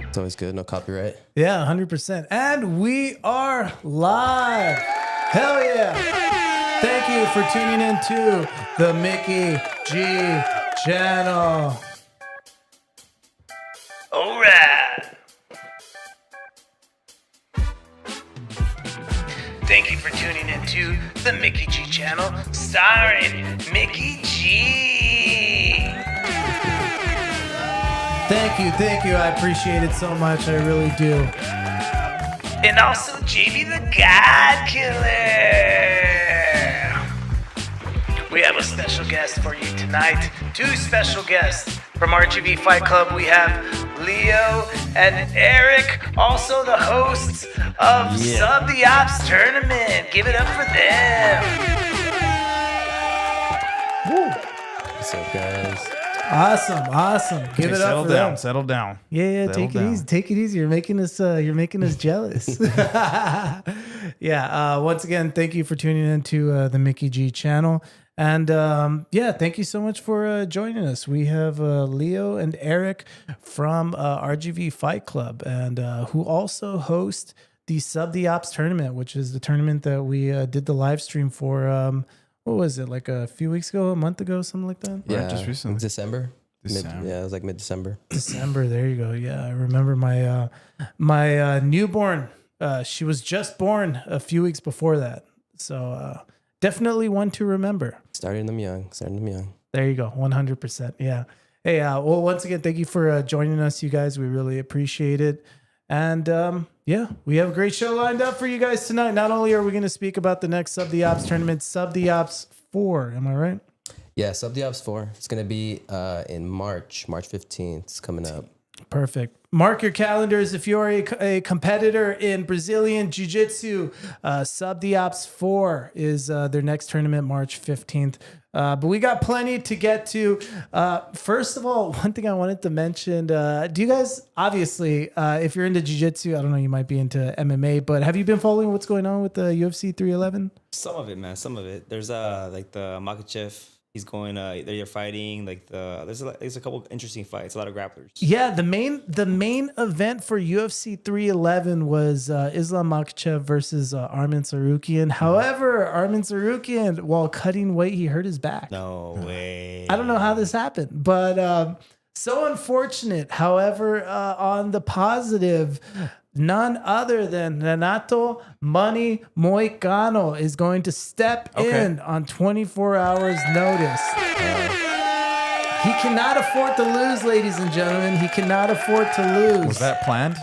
It's always good. No copyright. Yeah, 100%. And we are live. Hell yeah. Thank you for tuning in to the Mickey G channel. All right. Thank you for tuning into the Mickey G channel, starring Mickey G. Thank you. I appreciate it so much. I really do. And also JB the God Killer. We have a special guest for you tonight. Two special guests from RGV Fight Club. We have Leo and Eric, also the hosts of Sub the Ops Tournament. Give it up for them. Woo. What's up, guys? Awesome. Give it up for them. Settle down. Yeah, take it easy. Take it easy. You're making us jealous. Yeah. Once again, thank you for tuning in to the Mickey G channel. And thank you so much for joining us. We have Leo and Eric from RGV Fight Club, and who also host the Sub the Ops tournament, which is the tournament that we did the live stream for. What was it, like a few weeks ago, a month ago, something like that? Yeah, just recently. December. December. It was like mid-December. December. There you go. Yeah, I remember my my newborn. She was just born a few weeks before that, so definitely one to remember. Starting them young. There you go. 100%. Yeah. Hey, well, once again, thank you for joining us, you guys. We really appreciate it. And we have a great show lined up for you guys tonight. Not only are we going to speak about the next Sub the Ops tournament, Sub the Ops 4. Am I right? Yeah, Sub the Ops 4. It's going to be in March 15th. It's coming up. Perfect. Mark your calendars if you're a competitor in Brazilian Jiu-Jitsu. Sub the Ops 4 is their next tournament, March 15th. But we got plenty to get to. First of all, one thing I wanted to mention, do you guys, obviously, if you're into Jiu-Jitsu, I don't know, you might be into MMA, but have you been following what's going on with the UFC 311? Some of it, man. Some of it. There's like the Makachev. He's going. They're fighting. Like there's a couple interesting fights. A lot of grapplers. Yeah, the main event for UFC 311 was Islam Makhachev versus Arman Tsarukyan. However, Arman Tsarukyan, while cutting weight, he hurt his back. No way. I don't know how this happened, but so unfortunate. However, on the positive, none other than Renato Money Moicano is going to step in on 24 hours notice. He cannot afford to lose, ladies and gentlemen. He cannot afford to lose. Was that planned?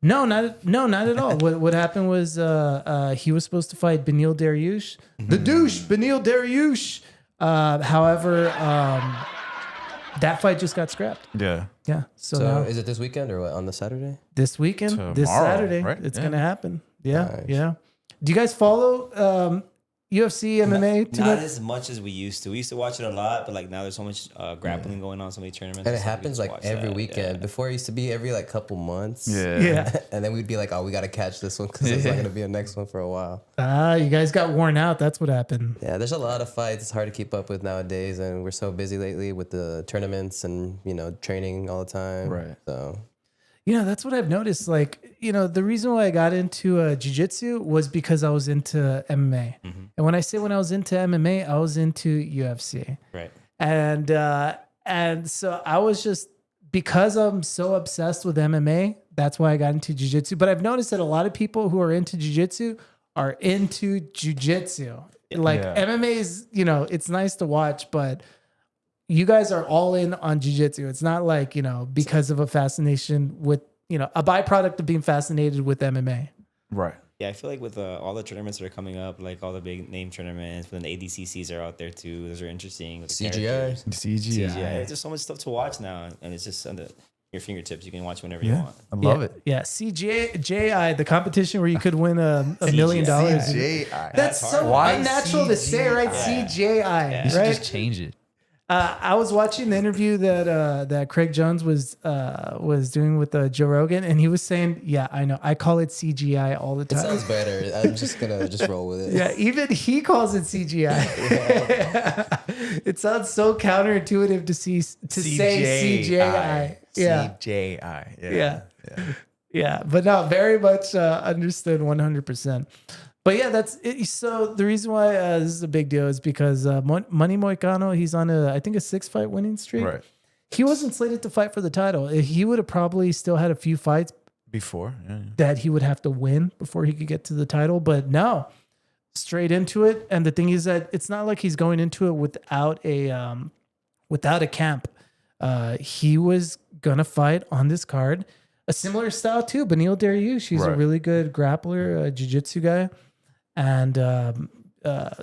No, not at all. What happened was he was supposed to fight Beneil Dariush. The douche, Beneil Dariush. However, that fight just got scrapped. Yeah. Yeah. So now, is it this weekend or what, on the Saturday? this weekend, this Tomorrow, Saturday, right? it's Yeah. going to happen. Yeah. Nice. Yeah. Do you guys follow UFC, MMA too Not much? as much as we used to. We used to watch it a lot, but like now there's so much grappling going on, so many tournaments. And it stuff, we happens just like watch every that, weekend. yeah. Before it used to be every like couple months. Yeah. And then we'd be like, oh, we got to catch this one because there's not going to be a next one for a while. You guys got worn out. That's what happened. Yeah, there's a lot of fights. It's hard to keep up with nowadays. And we're so busy lately with the tournaments and, training all the time. Right. So, That's what I've noticed. Like, the reason why I got into jiu-jitsu was because I was into MMA. And when I say when I was into MMA, I was into UFC. Right. And so I was just, because I'm so obsessed with MMA, that's why I got into jiu-jitsu. But I've noticed that a lot of people who are into jiu-jitsu are into jiu-jitsu. Like MMA is, it's nice to watch, but you guys are all in on jiu-jitsu. It's not like, because of a fascination with, a byproduct of being fascinated with MMA. Right. Yeah, I feel like with all the tournaments that are coming up, like all the big name tournaments, but then the ADCCs are out there too. Those are interesting. With the CGI. characters. CGI. CGI. There's just so much stuff to watch now, and it's just under your fingertips. You can watch whenever you want. I love it. Yeah, CJI, the competition where you could win $1 million. That's so Why unnatural to say, right? Yeah. CJI, You should right? just change it. I was watching the interview that Craig Jones was doing with Joe Rogan, and he was saying, "Yeah, I know. I call it CGI all the it time." sounds better. I'm just going to just roll with it. Yeah, even he calls it CGI. It sounds so counterintuitive to say CJI. Yeah. CJI. Yeah. Yeah, but no, very much understood 100%. But yeah, that's it. So the reason why this is a big deal is because Money Moicano, he's on I think a 6-fight winning streak. Right. He wasn't slated to fight for the title. He would have probably still had a few fights Before. Yeah. that he would have to win before he could get to the title. But no, straight into it. And the thing is that it's not like he's going into it without a camp. He was gonna fight on this card. A similar style too, Beneil Dariush. He's a Right. really good grappler, a jiu-jitsu guy. And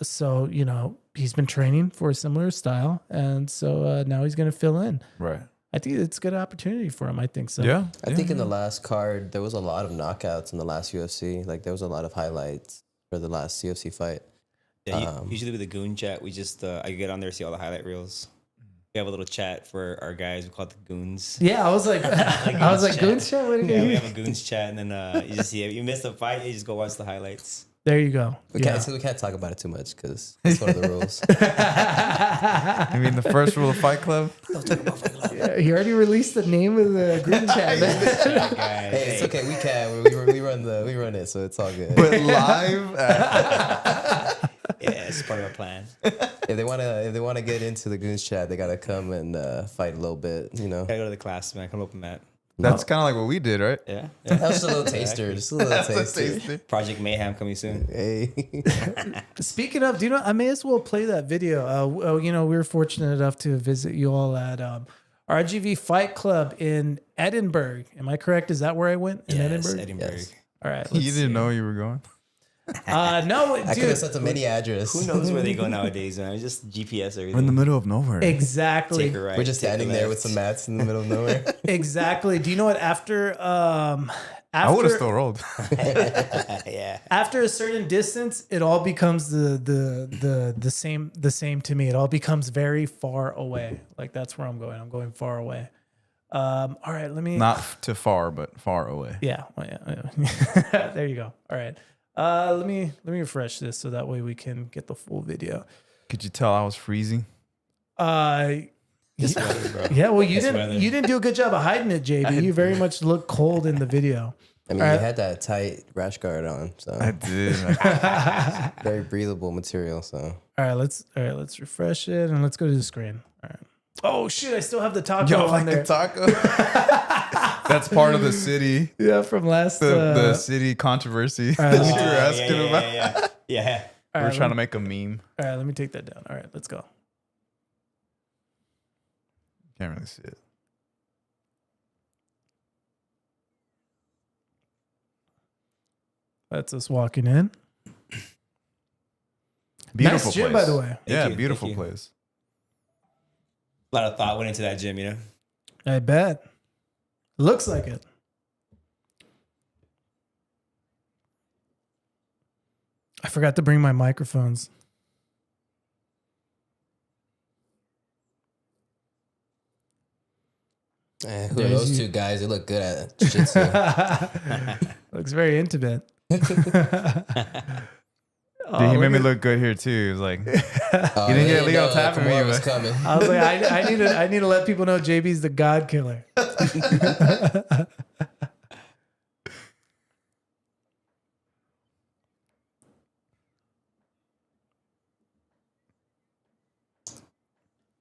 so, you know, he's been training for a similar style. And so now he's going to fill in. Right. I think it's a good opportunity for him. I think so. Yeah. I think in the last card there was a lot of knockouts in the last UFC. Like there was a lot of highlights for the last UFC fight. Yeah, usually with the goon chat, we just I get on there, see all the highlight reels. We have a little chat for our guys. We call it the goons. Yeah, I was like, Goons chat? What Yeah, we have a goons chat, and then you just see if you missed a fight, you just go watch the highlights. There you go. We can't talk about it too much because it's one of the rules. I mean, the first rule of Fight Club. Yeah, he already released the name of the group chat. Hey, it's okay. We can. We run it, so it's all good. But live. Yeah, it's part of our plan. If they wanna get into the goons chat, they gotta come and fight a little bit. You know, Gotta go to the class, man. Come open mat. That's kind of like what we did, right? Yeah. that's just a little taster. Just a little taster. Project Mayhem coming soon. Hey, Speaking of, do you know, I may as well play that video. You know, we were fortunate enough to visit you all at RGV Fight Club in Edinburgh. Am I correct? Is that where I went? In Edinburgh? Edinburgh. Yes. All right. You didn't know you were going. No, I could dude. have sent them any address. Who knows where they go nowadays, man? It's just GPS everything. We're in the middle of nowhere. Exactly. Take a right. We're just take a standing there with left. some mats in the middle of nowhere. Exactly. Do you know what? After I would have still rolled. Yeah. after a certain distance, it all becomes the same to me. It all becomes very far away. Like that's where I'm going. I'm going far away. All right, let me Not too far, but far away. Yeah. Well, yeah. There you go. All right. Let me refresh this so that way we can get the full video. Could you tell I was freezing? This weather, bro. Yeah, well, you This weather. didn't do a good job of hiding it, JB. You very much look cold in the video. I mean, you had that tight rash guard on, so I did. very breathable material. So All right, let's refresh it and let's go to the screen. All right. Oh shit, I still have the taco Yo, on like there. the taco. That's part of the city. Yeah, from last. The city controversy right, that let's you do were asking about. Yeah. all We're right, trying to make a meme. All right, let me take that down. All right, let's go. Can't really see it. That's us walking in. Beautiful Nice gym, place. by the way. Yeah, Thank you, beautiful thank you. place. A lot of thought went into that gym, you know? I bet. Looks like it. I forgot to bring my microphones. who are There's those you. two guys? They look good at jiu-jitsu. Looks very intimate. Dude, he made me look good here too. He was like, Oh, You didn't they get Leo know tapping me, Kimura was but- coming. I was like, I need to let people know JB's the God killer.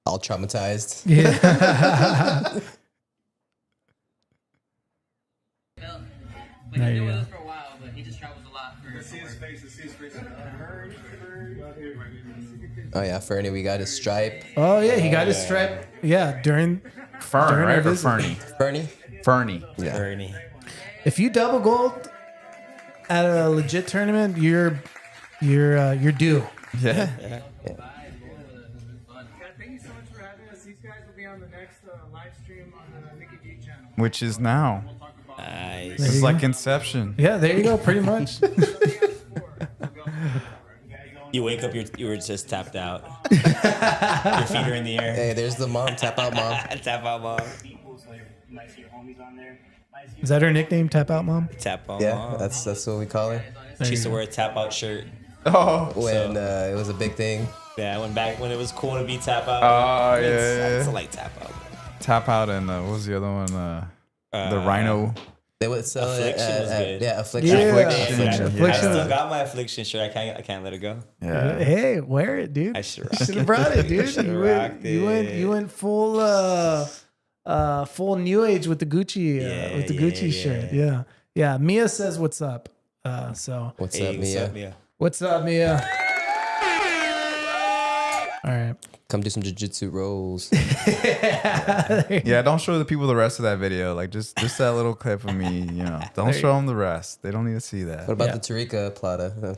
All traumatized. Yeah. But There he's you been with go. us for a while, but he just travels a lot. Oh yeah, Fernie, we got his stripe. Oh yeah, he got his stripe. Yeah, during Fern, During right? our Or visit. Fernie? Fernie. Fernie. Yeah. Bernie. if you double gold at a legit tournament, you're due. Yeah. Thank you so much for having us. These guys will be on the next live stream on the Mickey D channel. Which is now. Nice. There It's you like go. Inception. Yeah, there you go. Pretty much. You wake up, you were just tapped out. Your feet are in the air. Hey, there's the mom. Tap out, mom. Tap out, mom. Is that her nickname? Tap out, mom. Tap out, Yeah, mom. that's what we call her. She used to wear a tap out shirt. Oh. When it was a big thing. Yeah, when it was cool to be tap out. Oh, It's yeah. like tap out. Tap Out and what was the other one? The Rhino. They would sell Affliction it was good. yeah, Affliction. Yeah. Affliction. I still Yeah. got my Affliction shirt. I can't let it go. Yeah. Hey, wear it, dude. I should You rock should it. have brought it, dude. Should've rocked You went full full new age with the Gucci shirt. Yeah. Yeah. Mia says what's up. So What's Hey, up, what's Mia? up, Mia? what's up, Mia? All right. Come do some jiu-jitsu rolls. Yeah, don't show the people the rest of that video. Like just that little clip of me, you know. Don't show them the rest. They don't need to see that. What about Yeah. the Tariqa Plata? They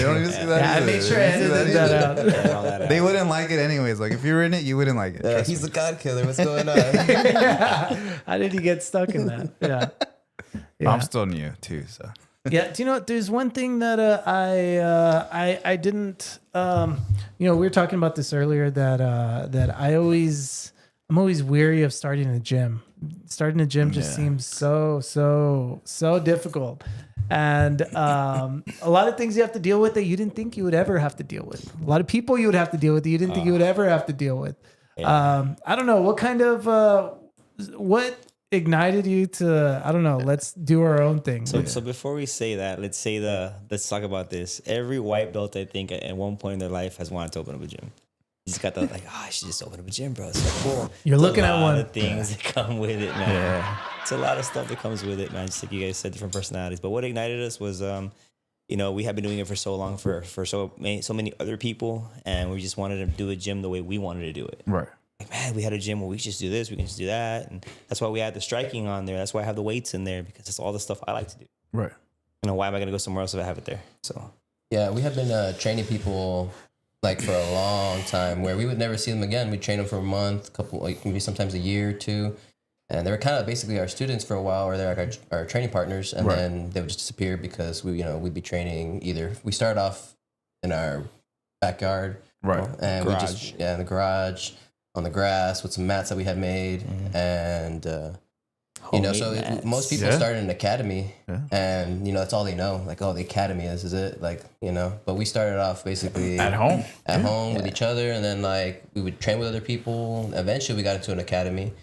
don't even see that. Yeah, I either. made sure I They don't see edited that either. out. Yeah, all that They out. wouldn't like it anyways. Like if you were in it, you wouldn't like it. Trust He's me. the God Killer. What's going on? How did he get stuck in that? Yeah. Yeah. I'm still new too, so Yeah, do you know what? There's one thing that I didn't you know, we were talking about this earlier that I'm always weary of starting a gym. Starting a gym just seems so difficult. And a lot of things you have to deal with that you didn't think you would ever have to deal with. A lot of people you would have to deal with that you didn't think you would ever have to deal with. I don't know what kind of what ignited you to, I don't know, let's do our own thing. So before we say that, let's talk about this. Every white belt, I think, at one point in their life has wanted to open up a gym. You just got the like, I should just open up a gym, bro. It's so cool. You're It's looking a at lot one. of things that come with it, man. yeah. It's a lot of stuff that comes with it, man. Just like you guys said, different personalities. But what ignited us was, you know, we have been doing it for so long for so many other people, and we just wanted to do a gym the way we wanted to do it. Right. Like, man, we had a gym where we just do this, we can just do that, and that's why we had the striking on there. That's why I have the weights in there because it's all the stuff I like to do. Right. You know, why am I gonna go somewhere else if I have it there? So Yeah, we have been training people like for a long time where we would never see them again. We'd train them for a month, couple, like maybe sometimes a year or two. And they were kind of basically our students for a while, or they're like our training partners. And then they would just disappear because we'd be training either. We started off in our backyard. Right. And Garage. we just, in the garage, on the grass with some mats that we had made. And, you know, Homemade so mats. most people Yeah. start in an academy Yeah. and, you know, that's all they know. Like, oh, the academy, this is it. Like, you know, but we started off basically At home. at home with each other. And then like we would train with other people. Eventually we got into an academy.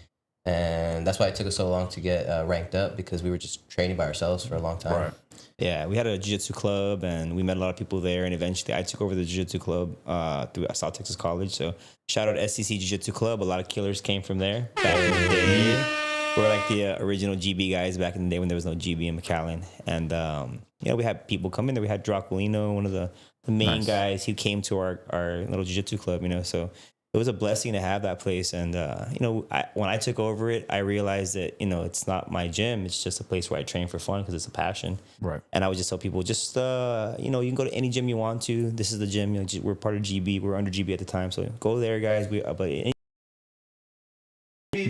And that's why it took us so long to get ranked up because we were just training by ourselves for a long time. Right. yeah, we had a jiu-jitsu club, and we met a lot of people there. And eventually, I took over the jiu-jitsu club through South Texas College. So shout out STC Jiu-Jitsu Club. A lot of killers came from there back in the day. We're like the original GB guys back in the day when there was no GB in McAllen. And you know, we had people come in there. We had Draculino, one of the main guys. He came to our little jiu-jitsu club. You know, so it was a blessing to have that place. And, you know, when I took over it, I realized that, you know, it's not my gym. It's just a place where I train for fun because it's a passion. Right. And I would just tell people, just, you know, you can go to any gym you want to. This is the gym. You know, we're part of GB. We're under GB at the time. So go there, guys. But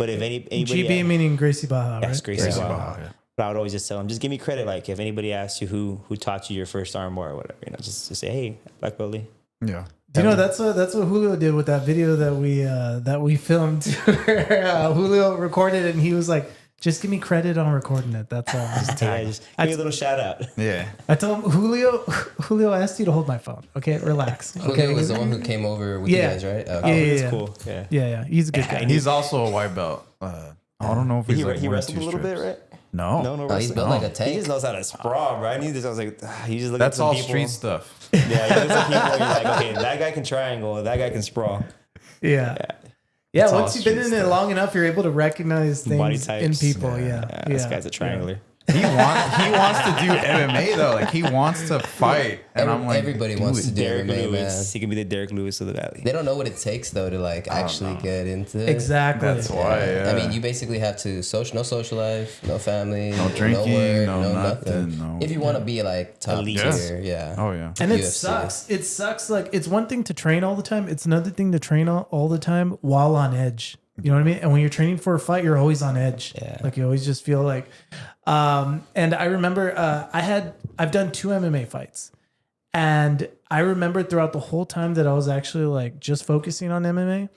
if anybody... GB meaning Gracie Baja, Yes, right? Gracie Gracie Baja. Baja, yeah. But I would always just tell them, just give me credit. Like, if anybody asks you who taught you your first armbar or whatever, you know, just say, hey, Black Belly. Yeah. Do you know that's what Julio did with that video that we filmed? Julio recorded it and he was like, "Just give me credit on recording it. That's all." Just Yeah, tag. just give me a little shout out. Yeah. I told him Julio asked you to hold my phone. Okay, relax. Okay, Julio was the one who came over with Yeah. you guys, right? Okay. Yeah, It's yeah. cool. Yeah. Yeah, he's a good guy. And he's also a white belt. I don't know if he's like He one or wrestled two a little bit, strips. right? No. No Oh, he's wrestling. built like a He tank. just knows how to sprawl, bro. I need this. I was like, he just looked That's at some all people. street stuff. Yeah, you look at some people and you're like, okay, that guy can triangle, that guy can sprawl. Yeah. Yeah, It's all once you've been street in it long enough, you're able to recognize Body things types. in people. Yeah. This guy's a triangler. He wants to do MMA though. Like he wants to fight, and I'm like, Everybody wants to do Derek MMA, man. Lewis. He can be the Derek Lewis of the Valley. They don't know what it takes though to like actually get into it. Exactly. That's why. Yeah. I mean, you basically have to no social life, no family, No drinking, no work, no no nothing, no- If you want to be like top Elite. tier, yeah. Oh yeah. And it UFC. sucks. It sucks. Like it's one thing to train all the time. It's another thing to train all the time while on edge. You know what I mean? And when you're training for a fight, you're always on edge. Yeah. Like you always just feel like. And I remember I've done 2 MMA fights, and I remember throughout the whole time that I was actually like just focusing on MMA,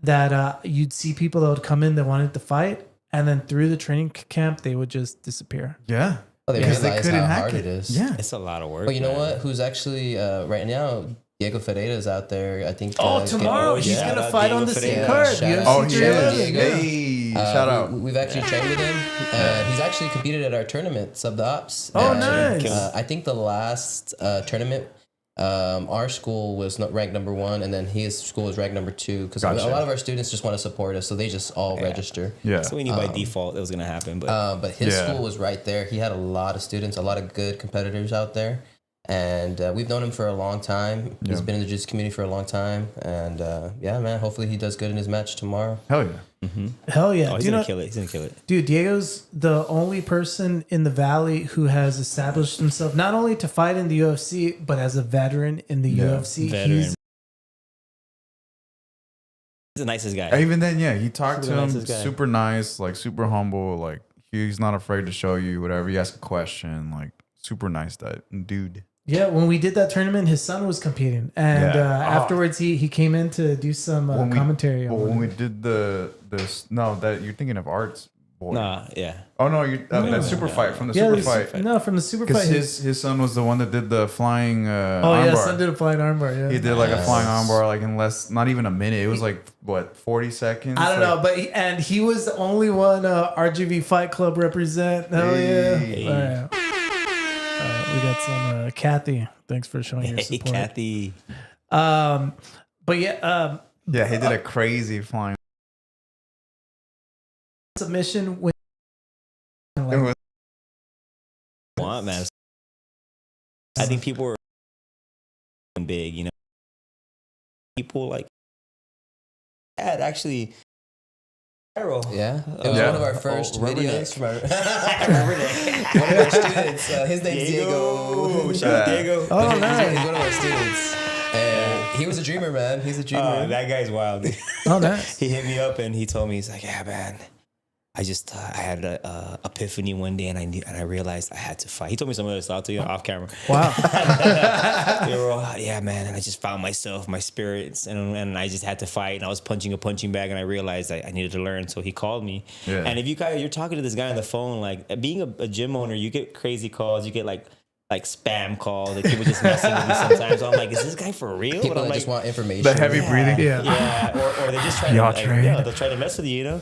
that you'd see people that would come in that wanted to fight, and then through the training camp they would just disappear. Yeah. Oh, they Because they realize couldn't how hack hard it. it is. Yeah. It's a lot of work. But you know man. what? Who's actually right now? Diego Ferreira's out there. I think. Oh, tomorrow getting- he's Shout gonna out fight Diego on the same Ferreira. card. Shout UFC out Oh, he Diego. is. 311. Yeah. Hey. Shout out. We've actually trained with him, and he's actually competed at our tournament, Sub the Ops. Oh, And, nice. I think the last tournament, our school was not ranked number 1, and then his school was ranked number 2 because Gotcha. a lot of our students just want to support us, so they just all register. Yeah. So we knew by default it was gonna happen, but But his Yeah. school was right there. He had a lot of students, a lot of good competitors out there. And we've known him for a long time. He's Yeah. been in the jiu-jitsu community for a long time. And yeah, man, hopefully he does good in his match tomorrow. Hell yeah. Hell yeah. oh, he's Do you gonna know, kill it. He's gonna kill it. dude, Diego's the only person in the Valley who has established himself not only to fight in the UFC, but as a veteran in the UFC. Veteran. He's He's the nicest guy. Even then, yeah, he talked Super to him nicest guy. super nice, like super humble, like he's not afraid to show you whatever. You ask a question, like super nice dude. Yeah, when we did that tournament, his son was competing, and Yeah. afterwards he came in to do some commentary. Well, on when it. we did this, no, that you're thinking of Art's boy. Nah, yeah. Oh no, you that super fight from the yeah, super the fight. no, from the super Because fight. his son was the one that did the flying Oh yeah, armbar. son did a flying armbar. Yeah, He did like a flying armbar like in not even a minute. It was like what 40 seconds. I don't Like, know, but he was the only one RGV Fight Club represent. Hell yeah! Hey. All right. We got some Kathy. Thanks for showing your Hey, support. Kathy. But yeah, Yeah, he did a crazy flying. submission when It was Want man. I think people were big, you know. People like that actually. Viral. Yeah, it was Yeah. one of our first Rubberneck. videos from our, one of our students. His name's Diego. Shout out Yeah. Diego. Oh, He's nice. one of our students. And he was a dreamer, man. He's a dreamer. That guy's wild. Dude. Oh, nice. He hit me up and he told me, he's like, yeah, man, I just I had a epiphany one day and I realized I had to fight. He told me some other stuff to you off camera. Wow. They were all, yeah, man, and I just found myself, my spirits, and I just had to fight. And I was punching a punching bag, and I realized I needed to learn. So he called me. Yeah. And if you're talking to this guy on the phone, like being a gym owner, you get crazy calls, you get like spam calls, like people just messing with you sometimes. So I'm like, is this guy for real? People And I'm that like, just want information. the heavy breathing. Yeah. yeah, or they just try Y'all to train? they'll try to mess with you, you know.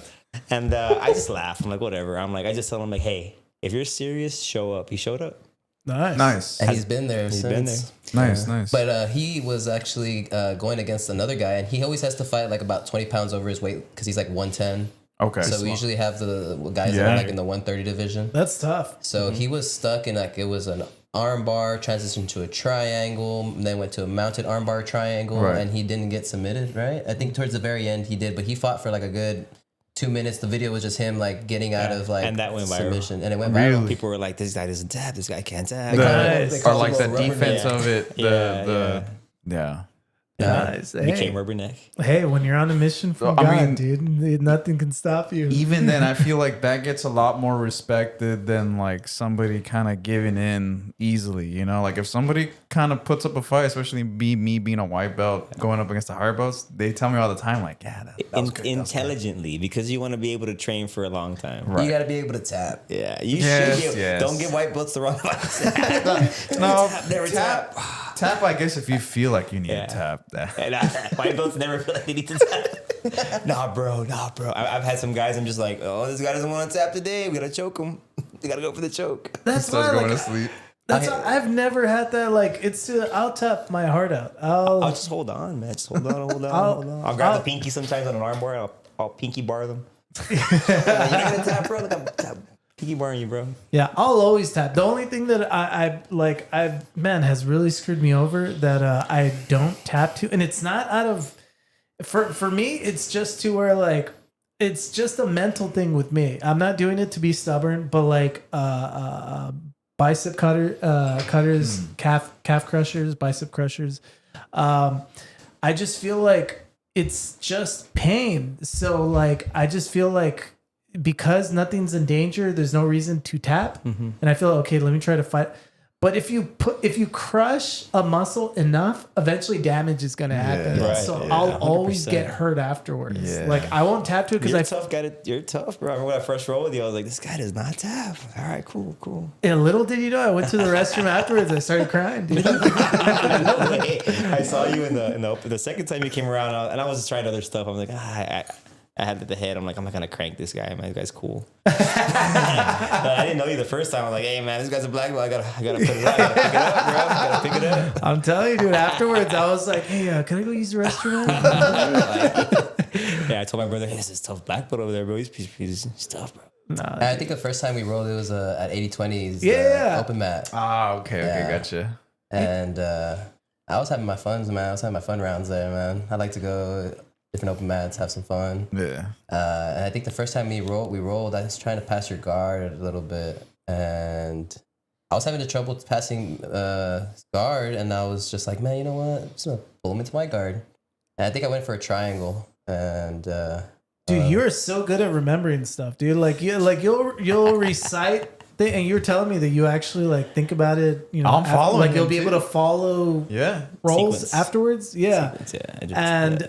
And I just laugh. I'm like, whatever. I'm like, I just tell him like, hey, if you're serious, show up. He showed up. Nice. Nice, And he's been there He's since. been there. nice. But he was actually going against another guy, and he always has to fight like about 20 pounds over his weight because he's like 110. Okay, So we usually have the guys that Yeah. are like in the 130 division. That's tough. So he was stuck in like it was an arm bar, transitioned to a triangle, and then went to a mounted arm bar triangle, Right. and he didn't get submitted, right? I think towards the very end he did, but he fought for like a good 2 minutes. The video was just him like getting out of like And that went viral. submission, and it went Really? viral. People were like, this guy doesn't tap. This guy can't tap. They The- call it- Nice. they or call like it the a rubber defense neck. of it. Yeah. Nice. Became Hey. rubberneck. Hey, when you're on a mission from I God, mean- dude, nothing can stop you. Even then, I feel like that gets a lot more respected than like somebody kind of giving in easily. You know, like if somebody kind of puts up a fight, especially me being a white belt going up against the hard belts, they tell me all the time, like, yeah, that was good. That was good. Intelligently, because you want to be able to train for a long time. Right. You got to be able to tap. Yeah, you Yes, should. yes. Don't get white belts the wrong advice. No, never tap. Tap, I guess, if you feel like you need Yeah. to tap. And white belts never feel like they need to tap. Nah, bro. I've had some guys. I'm just like, oh, this guy doesn't want to tap today. We gotta choke him. We gotta go for the choke. That's Starts why, going like, to sleep. I've never had that. Like, I'll tap my heart out. I'll just hold on, man. Just hold on. I'll grab I'll- the pinky sometimes on an arm bar. I'll pinky bar them. You're not gonna tap, bro. Look, I'm pinky barring you, bro. Yeah, I'll always tap. The only thing that has really screwed me over that I don't tap to, and it's not out of for me. It's just to where like it's just a mental thing with me. I'm not doing it to be stubborn, but like bicep cutters, calf crushers, bicep crushers. I just feel like it's just pain. So like I just feel like because nothing's in danger, there's no reason to tap. And I feel okay, let me try to fight. But if you crush a muscle enough, eventually damage is gonna happen. Yeah. Right, So yeah, I'll always 100%. get hurt afterwards. Yeah. Like I won't tap to it because You're I tough guy. You're tough, bro. I remember when I first rolled with you, I was like, this guy does not tap. All right, cool. and little did you know, I went to the restroom afterwards. I started crying, dude. No way. I saw you in the second time you came around, and I was just trying other stuff. I'm like, I I had the head. I'm like, I'm not gonna crank this guy. Man, this guy's cool. But I didn't know you the first time. I'm like, hey man, this guy's a black belt. I gotta put it up. I gotta pick it up, bro. I gotta pick it up. I'm telling you, dude. Afterwards, I was like, "Hey, can I go use the restroom?" Yeah, I told my brother, hey, this is tough black belt over there, bro. He's tough, bro. Nah, I think the first time we rolled, it was at 80/20's Yeah. open mat. Ah, okay, Yeah. gotcha. And I was having my fun, man. I was having my fun rounds there, man. I like to go different open mats, have some fun. Yeah. And I think the first time we rolled, I was trying to pass your guard a little bit, and I was having the trouble passing guard, and I was just like, man, you know what? I'm just gonna pull him into my guard. And I think I went for a triangle, and dude, you are so good at remembering stuff, dude. Like you'll recite thing, and you were telling me that you actually like think about it. You know, I'm following like you'll him, be able too. to follow Yeah. rolls Sequence. afterwards. Yeah. I just- And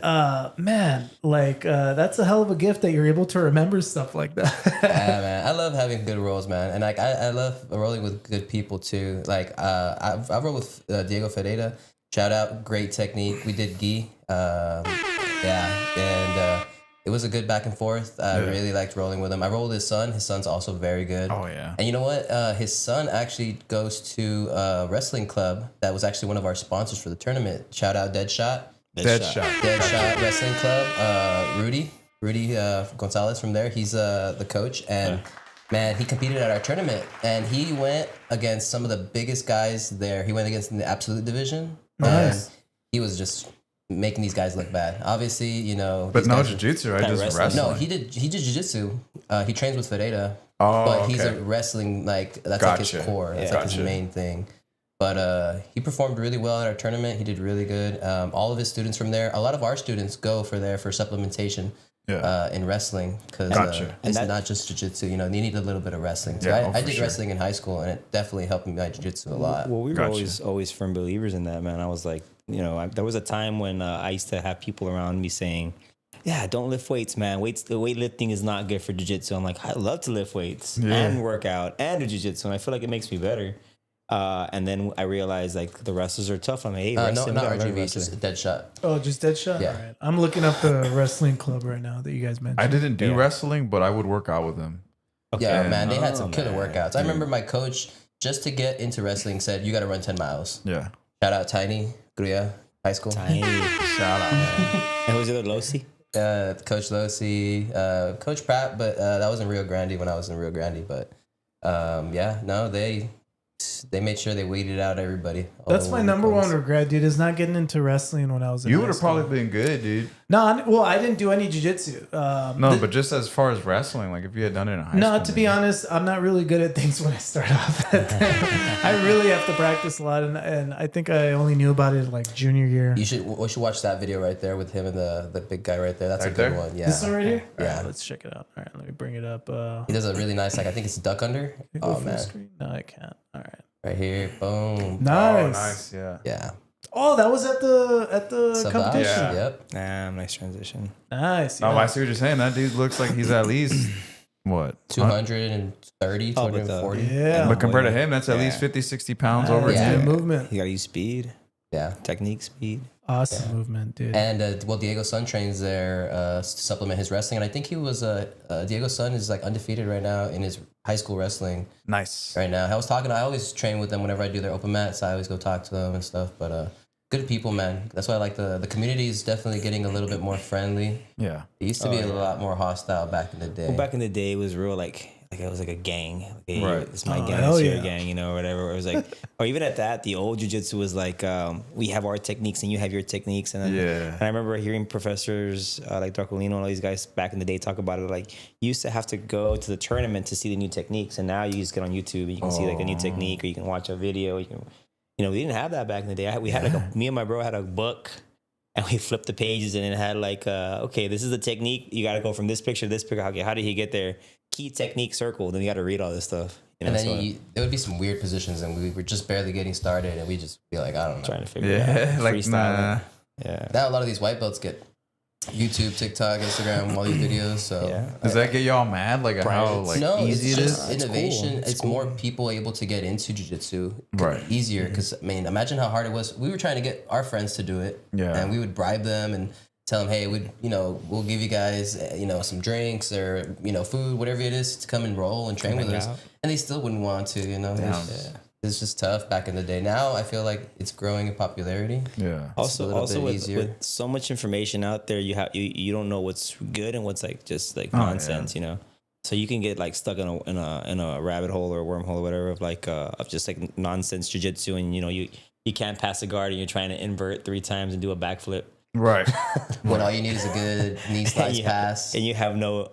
man, like that's a hell of a gift that you're able to remember stuff like that. yeah, man, I love having good rolls, man, and like I love rolling with good people too. Like I've rolled with Diego Ferreira. Shout out, great technique. We did gi, and it was a good back and forth. I really liked rolling with him. I rolled with his son. His son's also very good. Oh, yeah. And you know what? His son actually goes to a wrestling club that was actually one of our sponsors for the tournament. Shout out Deadshot. Deadshot. Deadshot Wrestling Club. Rudy Gonzalez from there. He's the coach, and man, he competed at our tournament, and he went against some of the biggest guys there. He went against in the absolute division. Nice. And he was just making these guys look bad. Obviously, you know. But these no guys are- jiu-jitsu, right? Just wrestling. wrestling. No, he did jiu-jitsu. He trains with Ferreira. Oh, But he's okay. a wrestling, like that's like Gotcha. his core. That's Yeah. like his Gotcha. main thing. But he performed really well at our tournament. He did really good. All of his students from there, a lot of our students go for supplementation in wrestling because Gotcha. it's And that- not just jiu-jitsu. You know, you need a little bit of wrestling. So Yeah, I for did sure. wrestling in high school, and it definitely helped me my jiu-jitsu a lot. Well, we were Gotcha. always firm believers in that, man. I was like, you know, there was a time when I used to have people around me saying, yeah, don't lift weights, man. Weightlifting is not good for jiu-jitsu. I'm like, I love to lift weights and work out and do jiu-jitsu, and I feel like it makes me better. And then I realized like the wrestlers are tough. I'm like, hey, No, wrestling, not we gotta learn RGV, just wrestling. Deadshot. Oh, just Deadshot. Yeah. All right. I'm looking up the wrestling club right now that you guys mentioned. I didn't do Yeah. wrestling, but I would work out with them. Yeah, man, they had Oh, some killer man. workouts. I remember my coach, just to get into wrestling, said, you got to run 10 miles. Yeah. Shout out Tiny, Gruya, high school. Tiny. Shout out, man. And was it Losi? Coach Losi, Coach Pratt, but that was in Rio Grande when I was in Rio Grande. But they made sure they weeded out everybody. all That's the my weak number ones. one regret, dude, is not getting into wrestling when I was in You high would have school. probably been good, dude. No, well, I didn't do any jiu-jitsu. No, but just as far as wrestling, like if you had done it in high school. No, to be honest, I'm not really good at things when I start off. I really have to practice a lot, and I think I only knew about it like junior year. We should watch that video right there with him and the big guy right there. That's a Right good there? one. Yeah. This one right here? Yeah. All right, let's check it out. All right, let me bring it up. He does a really nice, like I think it's duck under. Can I go Oh full man, screen? No, I can't. All right. right here, boom. Nice. Oh, nice. Yeah. Yeah. Oh, that was at the So competition. Yeah. Yep. Nah, nice transition. Nice. No, yeah. I see what you're saying. That dude looks like he's at least what? 230, Oh, but 240. Yeah. But compared to him, that's at Yeah. least 50, 60 pounds over Yeah. him. Good movement. You gotta use speed, Yeah. technique, speed. Awesome movement, dude. And Diego's son trains there to supplement his wrestling, and I think he was Diego's son is like undefeated right now in his high school wrestling Nice. right now. I always train with them whenever I do their open mats. I always go talk to them and stuff. But good people, man. That's why I like the community is definitely getting a little bit more friendly. Yeah. It used to be a lot more hostile back in the day. Well, back in the day, it was real like it was like a gang. Like, hey, Right. it's my Oh, gang, hell it's your yeah. gang, you know, or whatever. It was like, or even at that, the old jujitsu was like, we have our techniques and you have your techniques. And then, Yeah. and I remember hearing professors like Draculino and all these guys back in the day talk about it. Like, you used to have to go to the tournament to see the new techniques, and now you just get on YouTube and you can see like a new technique, or you can watch a video. You know, we didn't have that back in the day. We had me and my bro had a book. And we flipped the pages, and it had like, okay, this is the technique. You got to go from this picture to this picture. Okay, how did he get there? Key technique circle. Then you got to read all this stuff. You know, and so then there would be some weird positions, and we were just barely getting started, and we just be like, I don't know. trying to figure it Yeah. out. Like, Freestyling. nah. Yeah. Now a lot of these white belts get YouTube, TikTok, Instagram, all these videos. So Yeah. Does that get y'all mad? Like how like no, easy it's it just is? innovation. It's It's more people able to get into jiu-jitsu Right. easier. Because I mean, imagine how hard it was. We were trying to get our friends to do it, Yeah. and we would bribe them and tell them, hey, we'll give you guys, some drinks or, food, whatever it is to come and roll and train with us. out. And they still wouldn't want to, It's just tough back in the day. Now I feel like it's growing in popularity. Yeah. a little bit with, easier. with so much information out there, you don't know what's good and what's like just like nonsense, So you can get like stuck in a rabbit hole or a wormhole or whatever of just like nonsense jiu-jitsu, and you can't pass a guard and you're trying to invert 3 times and do a backflip. Right. When all you need is a good knee slice pass, and you have no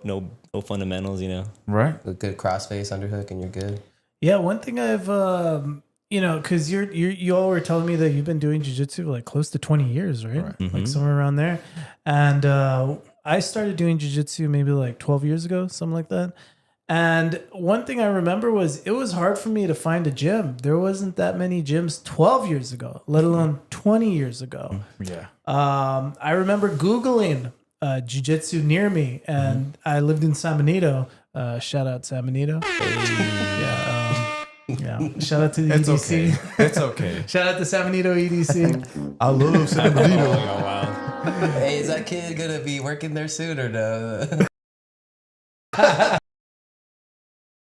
fundamentals, Right. a good crossface underhook, and you're good. Yeah, one thing I've because you all were telling me that you've been doing jiu-jitsu like close to 20 years, right? Like somewhere around there. And I started doing jiu-jitsu maybe like 12 years ago, something like that. And one thing I remember was it was hard for me to find a gym. There wasn't that many gyms 12 years ago, let alone 20 years ago. Yeah. I remember Googling jiu-jitsu near me, and I lived in San Benito. Shout out San Benito. Yeah. Shout out to the It's EDC. okay. It's okay. Shout out to San Benito EDC. I love San Benito. Hey, is that kid gonna be working there soon or no?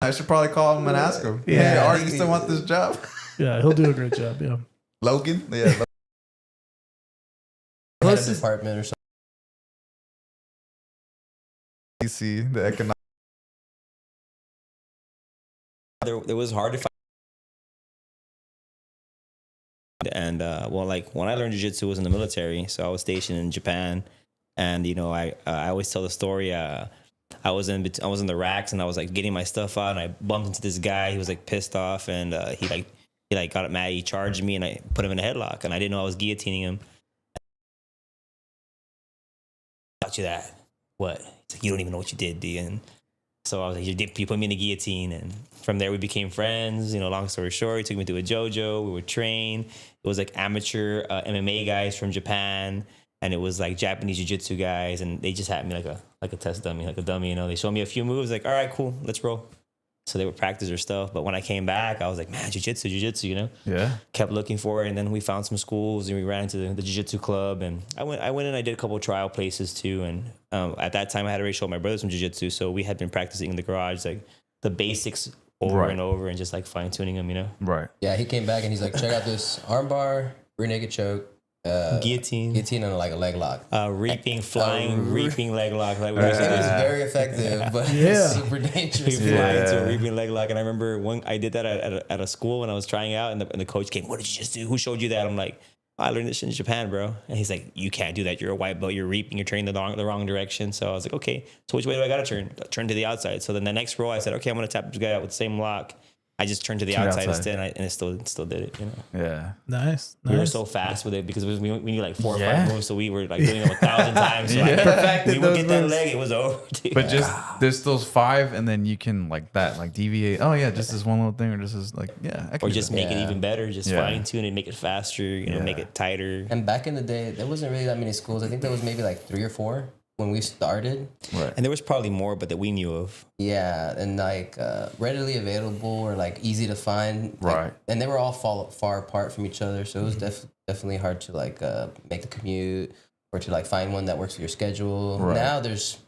I should probably call him and ask him. Yeah. Hey, I Art, think you still want this job? Yeah, he'll do a great job. Yeah. Logan? Yeah. Head of Closest- department or something. DC, the economic. It was hard to find. And like when I learned jiu-jitsu, was in the military, so I was stationed in Japan, and I always tell the story. I was in the racks, and I was like getting my stuff out, and I bumped into this guy. He was like pissed off, and he got mad. He charged me, and I put him in a headlock, and I didn't know I was guillotining him. Taught you that? What? He's like, you don't even know what you did, do you? And so I was like, you put me in the guillotine, and from there we became friends. Long story short, he took me to a dojo. We would train. It was like amateur MMA guys from Japan, and it was like Japanese jiu-jitsu guys, and they just had me like a test dummy, like a dummy. They showed me a few moves, like, all right, cool, let's roll. So they would practice their stuff. But when I came back, I was like, man, jiu-jitsu, Yeah. Kept looking for it, and then we found some schools, and we ran into the jiu-jitsu club, and I went and I did a couple of trial places too. And at that time, I had already showed my brothers some jiu-jitsu, so we had been practicing in the garage, like the basics over Right. and over, and just like fine tuning them, Right. Yeah, he came back and he's like, check out this armbar, rear naked choke, Guillotine, and like a leg lock. reaping leg lock. Like we It used to do. was very effective, but Yeah. super dangerous. We fly into Yeah. a reaping leg lock, and I remember when I did that at a school when I was trying out, and the coach came, "What did you just do? Who showed you that?" I'm like, I learned this shit in Japan, bro. And he's like, you can't do that. You're a white belt. You're reaping. You're turning the wrong direction. So I was like, okay. So which way do I got to turn? Turn to the outside. So then the next roll, I said, okay, I'm going to tap this guy out with the same lock. I just turned to the outside instead, and it still did it. Yeah. Nice. We were so fast with it because we knew like 4 or 5 moves, so we were like doing them 1,000 times. So Perfected we would those get that moves. leg, it was over. Dude. But just there's those 5, and then you can like deviate. Oh yeah, just this one little thing, or just this like I can Or do just that. make it even better. Just Yeah. fine tune it, make it faster. Make it tighter. And back in the day, there wasn't really that many schools. I think there was maybe like 3 or 4 when we started. Right. And there was probably more, but that we knew of. Yeah, and like readily available or like easy to find. Like, Right. And they were all far apart from each other, so it was definitely hard to like make the commute or to like find one that works for your schedule. Right. Now there's,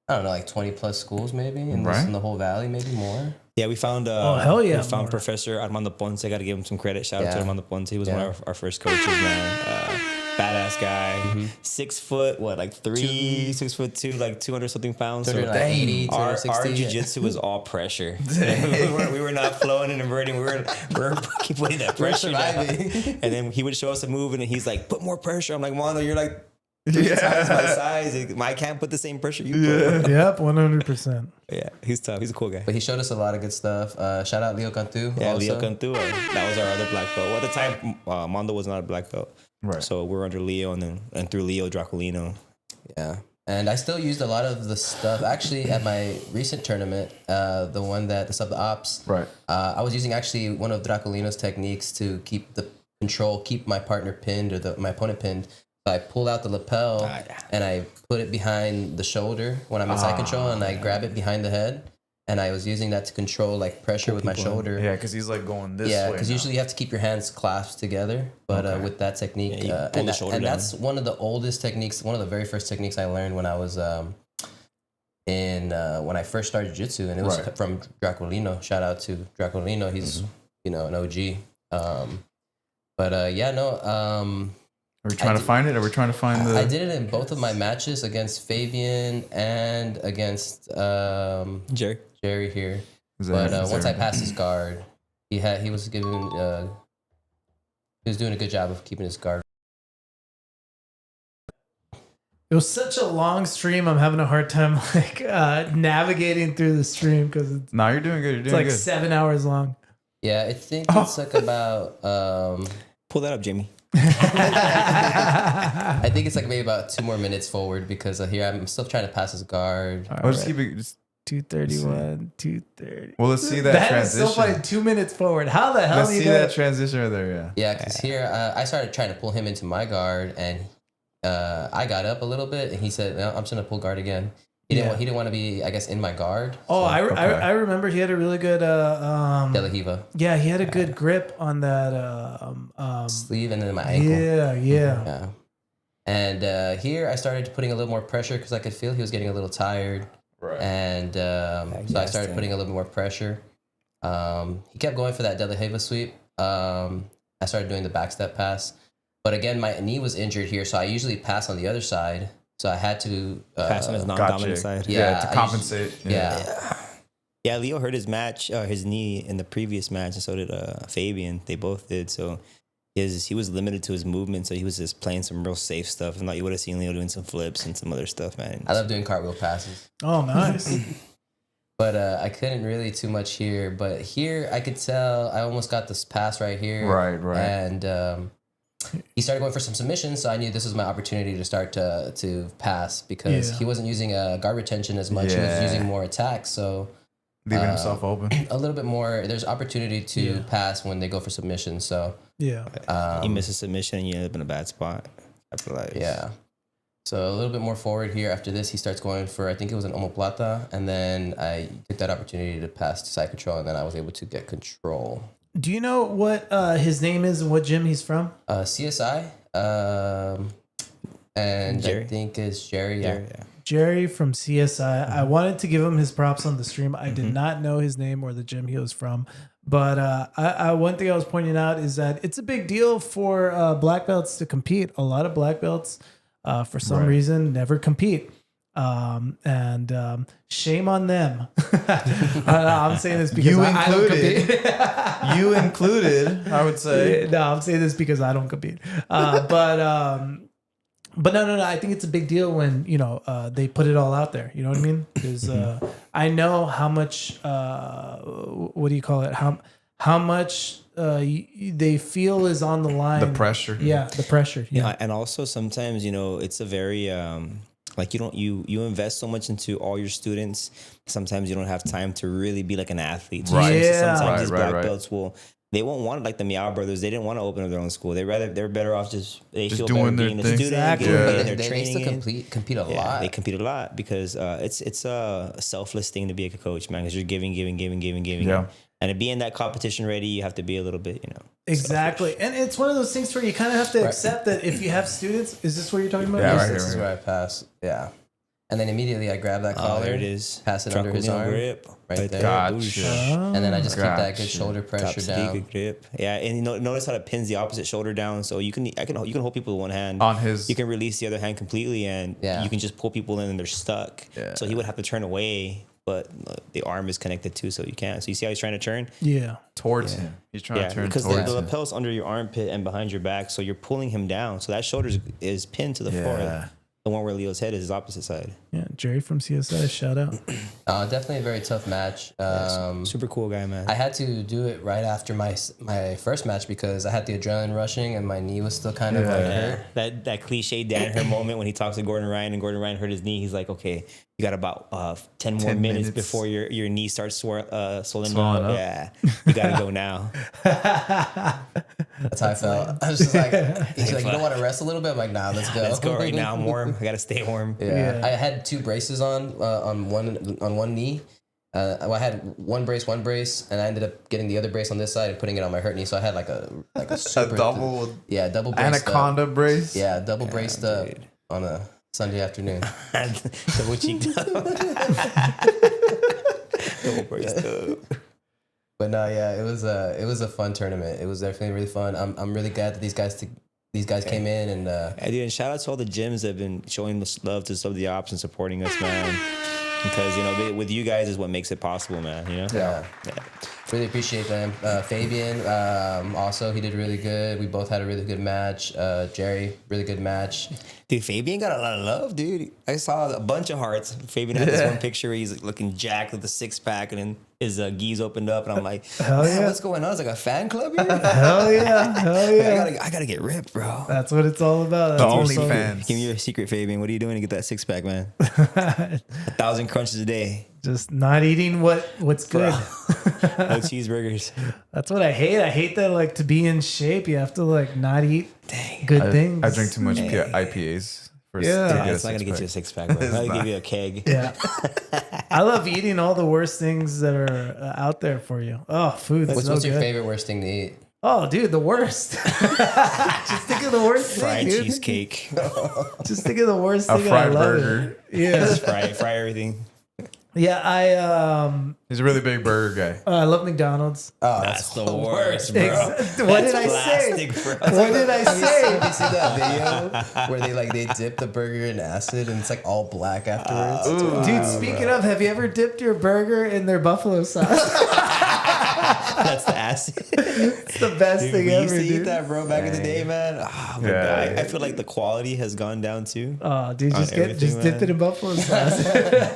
I don't know, like 20 plus schools maybe in Right. in the whole valley, maybe more. Yeah, we found. Oh, hell yeah, We found more. Professor Armando Ponce. I got to give him some credit. Shout out to Yeah. Armando Ponce. He was Yeah. one of our first coaches, man. Badass guy. 6 foot, what, like 6'2", like 200 something pounds. So 280, our 260. jiu-jitsu was all pressure. we were not flowing and inverting. We were putting that pressure down. surviving. And then he would show us a move, and he's like, "Put more pressure." I'm like, "Mondo, you're like 3 times my size. I can't put the same pressure you put." Yep, 100%. Yeah, he's tough. He's a cool guy. But he showed us a lot of good stuff. Shout out Leo Cantu. Yeah, also. Leo Cantu. That was our other black belt. Well, at the time, Mondo was not a black belt. Right. So we were under Leo, and through Leo Draculino. Yeah. And I still used a lot of the stuff. Actually, at my recent tournament, the one that the Sub the Ops, Right. I was using actually one of Draculino's techniques to keep the control, keep my partner pinned or my opponent pinned. So I pulled out the lapel and I put it behind the shoulder when I'm in side control, and I grab it behind the head. and I was using that to control like pressure with my shoulder. Yeah, because he's like going this Yeah, way. because now. usually you have to keep your hands clasped together, but with that technique, Yeah, you pull and, the shoulder and down. that's one of the oldest techniques. One of the very first techniques I learned when I was when I first started jiu-jitsu, and it was Right. from Draculino. Shout out to Draculino. He's an OG. Are we trying to find it? Are we trying to find the? I did it in both of my matches against Fabian and against Jerry. Jerry here. Is that- But is once I there- passed his guard, he was doing a good job of keeping his guard. It was such a long stream. I'm having a hard time like navigating through the stream because it's No, you're doing good. You're doing like good. 7 hours long. Yeah, I think it's like about Pull that up, Jamie. I think it's like maybe about 2 more minutes forward because here I'm still trying to pass his guard. I'll just keep it. Just, 231, 230. well, let's see that, That is transition. so funny. 2 minutes forward. How the hell Let's do you see do that that? transition right there. Yeah. Yeah, because here I started trying to pull him into my guard, and I got up a little bit, and he said, "No, I'm just gonna pull guard again." He didn't want to be, I guess, in my guard. Oh, I Okay. remember he had a really good De La Hiva yeah, he had a good grip on that sleeve and then my ankle. yeah. Yeah. And here I started putting a little more pressure because I could feel he was getting a little tired. Right. And so I started putting a little bit more pressure. He kept going for that De La Hiva sweep. I started doing the backstep pass. But again, my knee was injured here, so I usually pass on the other side. So I had to Pass on his Gotcha. non-dominant side. Yeah, Yeah, I to used- compensate. Yeah. Yeah, Leo hurt his knee in the previous match, and so did Fabian. They both did. So he was limited to his movement, so he was just playing some real safe stuff. And like you would have seen Leo doing some flips and some other stuff, man. I love doing cartwheel passes. Oh, nice. But I couldn't really too much here. But here I could tell I almost got this pass right here. Right. And he started going for some submissions, so I knew this was my opportunity to start to pass because Yeah. he wasn't using guard retention as much. He Yeah. was using more attacks. So Leaving himself open. a little bit more. There's opportunity to pass when they go for submission. So Yeah. You miss a submission, and you end up in a bad spot. I feel like. yeah. So a little bit more forward here. After this, he starts going for, I think it was an omoplata, and then I took that opportunity to pass to side control, and then I was able to get control. Do you know what his name is and what gym he's from? CSI, and Jerry? I think it's Jerry. Yeah. Yeah. Jerry from CSI. I wanted to give him his props on the stream. I did not know his name or the gym he was from. But one thing I was pointing out is that it's a big deal for black belts to compete. A lot of black belts, for some reason, never compete. And shame on them. I'm saying this because You I don't included. compete. You included, I would say. No, I'm saying this because I don't compete. But no. I think it's a big deal when they put it all out there. You know what I mean? Because I know how much. What do you call it? How much they feel is on the line. The pressure. Yeah, the pressure. Yeah. Yeah, and also sometimes it's a very like you invest so much into all your students. Sometimes you don't have time to really be like an athlete. So Right. Yeah. Sometimes these Right, black right. belts they won't want it like the Meow brothers. They didn't want to open up their own school. They're better off just feel doing better their being a thing. student, Exactly. getting Yeah. paid, and they're They training. used to in. compete a Yeah, lot. they compete a lot because it's a selfless thing to be a coach, man. Because you're giving. Yeah. And to be in that competition ready, you have to be a little bit, Exactly. And it's one of those things where you kind of have to accept that if you have students, is this what you're talking about? Yeah, Yes, right this here, is right where I pass. Yeah. And then immediately I grab that collar. there it is. Pass it under his Draculino arm. grip, right there. Gotcha. And then I just keep that good Gotcha. shoulder Top pressure speed, down. good grip. Yeah, and notice how it pins the opposite shoulder down, so you can hold people with one hand. On his. You can release the other hand completely, and Yeah. you can just pull people in, and they're stuck. Yeah. So he would have to turn away, but the arm is connected too, so you can't. So you see how he's trying to turn? Yeah. Towards him. He's trying Yeah, to turn because towards the him. lapel's under your armpit and behind your back, so you're pulling him down. So that shoulder is pinned to the floor. Yeah. The one where Leo's head is his opposite side. Yeah. Jerry from CSI, shout out. Definitely a very tough match. Super cool guy, man. I had to do it right after my first match because I had the adrenaline rushing and my knee was still kind of like hurt. That cliche Danaher moment when he talks to Gordon Ryan and Gordon Ryan hurt his knee. He's like, okay, you got about 10 more 10 minutes minutes. before your knee starts swelling Swelling up. up. Yeah, you got to go now. That's how I felt. I was just like, he's like, you don't want to rest a little bit? I'm like, nah, let's go. Let's go right now. I'm warm. I got to stay warm. Yeah. Yeah. I had 2 braces on one knee, Well, I had one brace, and I ended up getting the other brace on this side and putting it on my hurt knee. So I had like a super double double braced anaconda up. brace. Yeah, double braced up on a Sunday afternoon. Double cheeked up. Double braced up. But no, yeah, it was a fun tournament. It was definitely really fun. I'm really glad that these guys came in and Yeah, dude, and shout out to all the gyms that have been showing this love to some of the ops and supporting us, man. Because, you know, with you guys is what makes it possible, man, you know? yeah. Really appreciate them. Fabian, also, he did really good. We both had a really good match. Jerry, really good match. Dude, Fabian got a lot of love, dude. I saw a bunch of hearts. Fabian had this one picture where he's like, looking jacked with a six-pack and then his gis opened up. And I'm like, Hell yeah. what's going on? It's like a fan club here? Hell yeah. Hell yeah. I gotta get ripped, bro. That's what it's all about. The That's what it's all OnlyFans. Give me your secret, Fabian. What are you doing to get that six-pack, man? 1,000 crunches a day. Just not eating what's good. No cheeseburgers. That's what I hate. I hate that like to be in shape, you have to like not eat good things. I drink too much IPAs. Yeah. to Nah, get a it's not gonna get you a six-pack. six-pack, bro. It's I'll give not. you a keg. Yeah. I love eating all the worst things that are out there for you. Oh, food. That's What's so your good. favorite worst thing to eat? Oh, dude, the worst. Just think of the worst Fried thing, dude. cheesecake. Just think of the worst A thing. fried and I love burger. It. Yeah. fry everything. Yeah, He's a really big burger guy. I love McDonald's. Oh, That's the worst, bro. What did I Plastic, say? bro. What did I say? Have you seen that video where they dip the burger in acid and it's like all black afterwards? Dude, speaking of, have you ever dipped your burger in their buffalo sauce? That's the acid. It's the best Dude, thing we used ever, to eat dude. that, bro, back in the day, man. Oh, my Yeah. God. I feel like the quality has gone down too. Oh, dude, On just everything, dip man. it in buffalo sauce.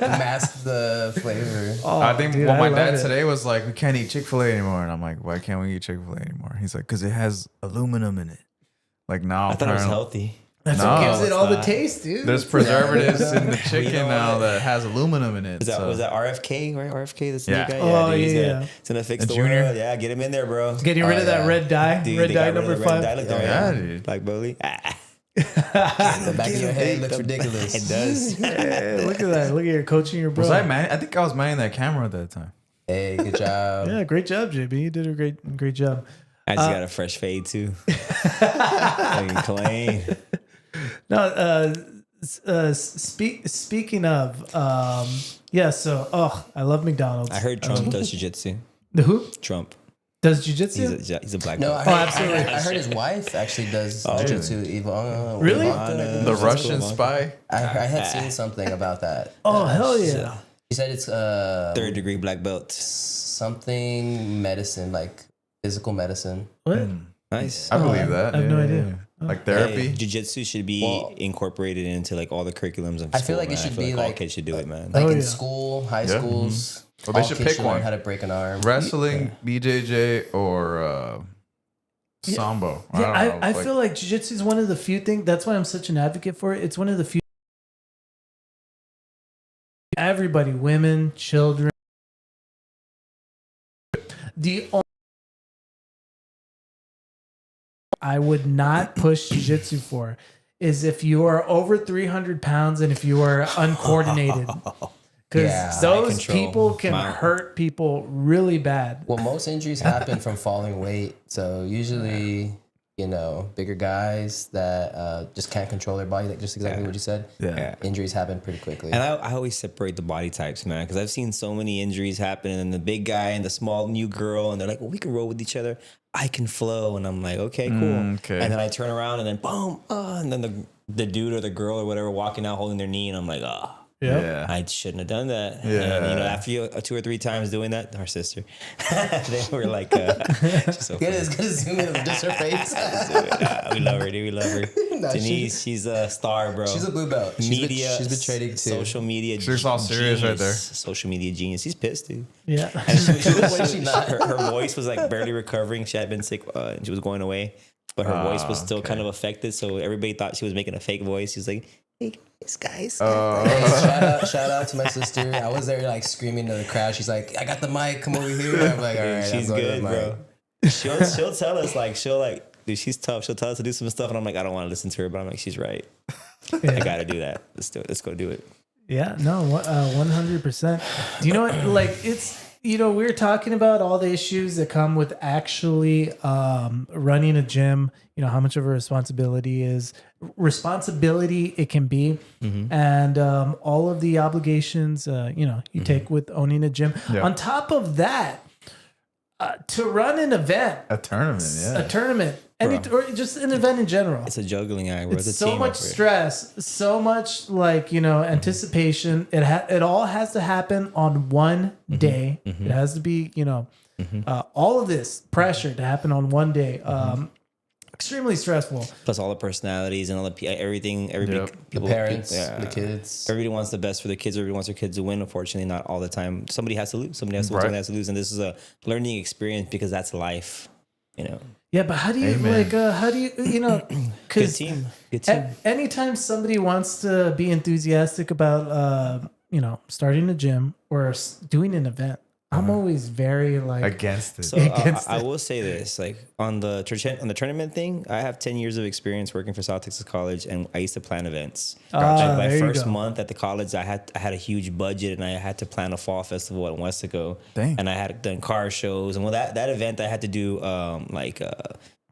Mask the flavor. Oh, I think dude, what my love dad it. today was like, we can't eat Chick-fil-A anymore. And I'm like, why can't we eat Chick-fil-A anymore? He's like, because it has aluminum in it. Like now, I thought it was apparently- healthy. That's No, what gives it it's all the not. taste, dude. There's preservatives in the You chicken know now what? that has aluminum in it. Was that RFK, right? RFK, this Yeah. new guy? Oh, dude, he's yeah, gonna, yeah. he's gonna fix The the junior? world. Yeah, get him in there, bro. Getting rid of that yeah. red dye. Dude, Red they dye got rid of number the red 5. dye. Look there, Yeah, yeah, dude. Black Bully. The back of your head looks ridiculous. It does. Hey, look at that. Look at you coaching your bro. Was I man? I think I was manning that camera at that time. Hey, good job. Yeah, great job, JB. You did a great job. I just got a fresh fade too. Fucking clean. No, speaking of, yeah. So, I love McDonald's. I heard Trump does jiu-jitsu. The who Trump. does jujitsu? He's a black No, belt. I heard, absolutely. I heard his wife actually does jiu-jitsu. Ivana, Really? Ivana, The That's Russian cool, man. spy. I had seen something about that. Oh hell yeah! She said it's Third degree black belt. something medicine, like physical medicine. What? Nice. I believe that. I have no Yeah, idea. yeah. Like therapy. Jiu-jitsu should be Well, incorporated into like all the curriculums of I school. feel like it man. should I feel be all like- kids should do it, man. Like Oh, in yeah. school, high Yeah. schools. Well, they all should kids pick learn one. how to break an arm. Wrestling, BJJ, or Sambo. Yeah, don't know, I like- feel like jiu-jitsu is one of the few things. That's why I'm such an advocate for it. It's one of the few. Everybody, women, children. The only I would not push jiu-jitsu for is if you are over 300 pounds and if you are uncoordinated. Because Yeah. those Mind control. people can Mind- hurt people really bad. Well, most injuries happen from falling weight. So usually, bigger guys that just can't control their body, like just exactly what you said. Yeah. Injuries happen pretty quickly. And I always separate the body types, man, because I've seen so many injuries happen, and the big guy and the small new girl, and they're like, well, we can roll with each other. I can flow. And I'm like, okay, cool. okay. And then I turn around and then boom, and then the dude or the girl or whatever walking out holding their knee, and I'm like, oh. Yeah. I shouldn't have done that. Yeah. And, after you 2 or 3 times doing that, our sister, they were like, just so Good funny. as zoom in on just her face. We love her, dude. We love her. Nah, Denise, she's a star, bro. She's a blue belt. Media, She's been trading too. social media. She's all serious right there. Social media genius. He's pissed, dude. Yeah. And her voice was like barely recovering. She had been sick and she was going away, but her voice was still kind of affected. So everybody thought she was making a fake voice. She was like, "Hey guys." Hey, shout out to my sister. I was there like screaming to the crowd. She's like, I got the mic. Come over here. I'm like, all right. She's I'm going good, to the mic. bro. She'll tell us dude, she's tough. She'll tell us to do some stuff, and I'm like, I don't want to listen to her, but I'm like, she's right. I gotta do that. Let's do it. Let's go do it. Yeah, no, 100%. Do you know what? Like, it's, we're talking about all the issues that come with actually running a gym, how much of a responsibility it can be, and all of the obligations, you take with owning a gym. Yeah. On top of that, to run an event, A tournament, yeah. a tournament, or just an event in general. It's a juggling act. We're It's the so team much effort. stress, so much anticipation. It all has to happen on one day. It has to be all of this pressure to happen on one day. Extremely stressful. Plus all the personalities and all the everything. Everybody, Yep. The people, parents, yeah. the kids. Everybody wants the best for their kids. Everybody wants their kids to win. Unfortunately, not all the time. Somebody has to lose. Somebody has to win. Right. Somebody has to lose. And this is a learning experience because that's life. Yeah, but how do you Amen. Good because team. Good team. anytime somebody wants to be enthusiastic about starting a gym or doing an event, I'm always very Against it. So Against I it. will say this, like on the tournament thing, I have 10 years of experience working for South Texas College, and I used to plan events. Like my there you first go. month at the college, I had a huge budget, and I had to plan a fall festival in Westaco. Dang. And I had done car shows, and that event I had to do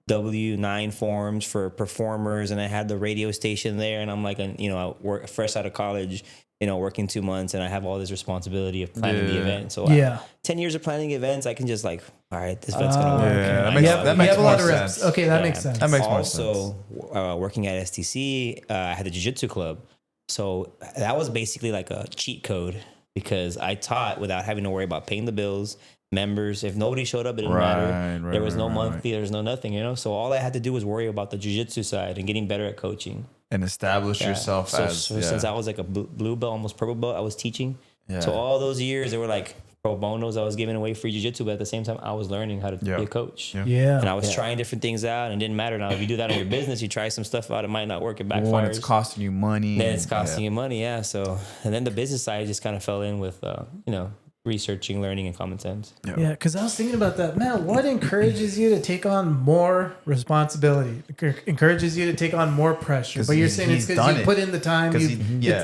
W-9 forms for performers, and I had the radio station there, and I'm like, I work fresh out of college, working 2 months, and I have all this responsibility of planning the Yeah. event. So Yeah. 10 years of planning events, I can just all right, this event's gonna work. Yeah, that I makes- know. that you makes have a lot more of reps. sense. Okay, that Yeah. makes sense. That makes more Also, working at STC, I had the jiu-jitsu club. So that was basically like a cheat code because I taught without having to worry about paying the bills, members. If nobody showed up, it didn't matter. Right, There was no right, monthly, there was no nothing, So all I had to do was worry about the jiu-jitsu side and getting better at coaching. And establish Yeah. yourself So, as since I was like a blue belt, almost purple belt, I was teaching. Yeah. So all those years, they were like pro bonos. I was giving away free jiu-jitsu, but at the same time, I was learning how to be a coach. Yeah. Yeah. And I was trying different things out, and it didn't matter. Now, if you do that in your business, you try some stuff out, it might not work. It backfires. when it's costing you money. Then it's costing you money, yeah. So, and then the business side just kind of fell in with, researching, learning, and common sense. Yeah, because I was thinking about that. Man, what encourages you to take on more responsibility? Encourages you to take on more pressure? 'Cause But you're he's saying it's because done you it. put in the time. 'Cause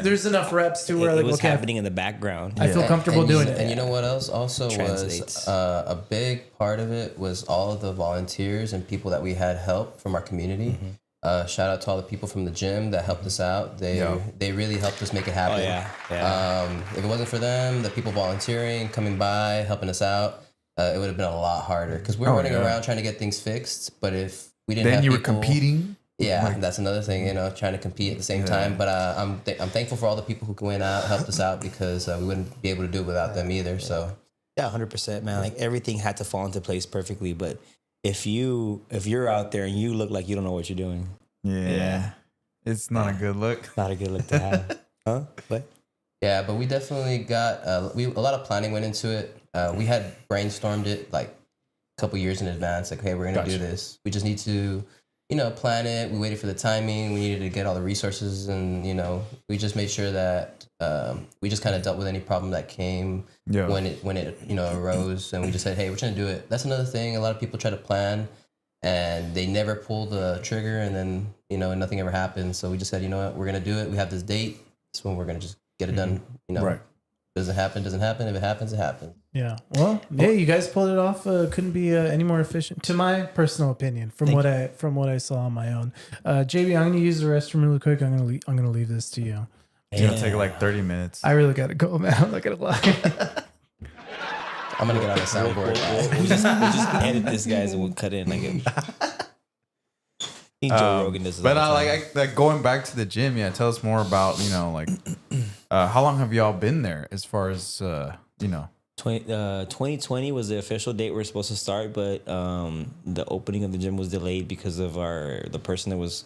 There's enough reps to where It like, was okay, happening in the background. I feel comfortable and doing you, it. And you know what else also Translates. was a big part of it was all of the volunteers and people that we had help from our community. Shout out to all the people from the gym that helped us out. They really helped us make it happen. Oh, yeah. If it wasn't for them, the people volunteering, coming by, helping us out, it would have been a lot harder because we're running around trying to get things fixed. But if we didn't Then have you were people, competing. yeah, that's another thing, trying to compete at the same time. But I'm thankful for all the people who went out, helped us out because we wouldn't be able to do it without them either. So. Yeah, 100%, man. Like everything had to fall into place perfectly. But if you're out there and you look like you don't know what you're doing, Yeah. It's not a good look. not a good look to have. Huh? What? Yeah, but we definitely got a lot of planning went into it. We had brainstormed it like a couple years in advance. Like, hey, we're gonna do this. We just need to, plan it. We waited for the timing. We needed to get all the resources, and we just made sure that we just kind of dealt with any problem that came Yeah. when it arose, and we just said, hey, we're trying to do it. That's another thing. A lot of people try to plan, and they never pull the trigger, and then nothing ever happens. So we just said, you know what, we're gonna do it. We have this date. This when we're gonna just get it done. Right. Doesn't happen. Doesn't happen. If it happens, it happens. Yeah. Well, yeah, you guys pulled it off. Couldn't be any more efficient, to my personal opinion, from what I saw on my own. JB, I'm gonna use the restroom really quick. I'm gonna leave this to you. It's gonna take like 30 minutes. I really gotta go, man. I'm not gonna lie. I'm gonna get on the soundboard. We'll just edit this, guys, and we'll cut in like it. Joe Rogan does. But like going back to the gym, yeah. Tell us more about how long have y'all been there? As far as 2020 was the official date we were supposed to start, but the opening of the gym was delayed because of the person that was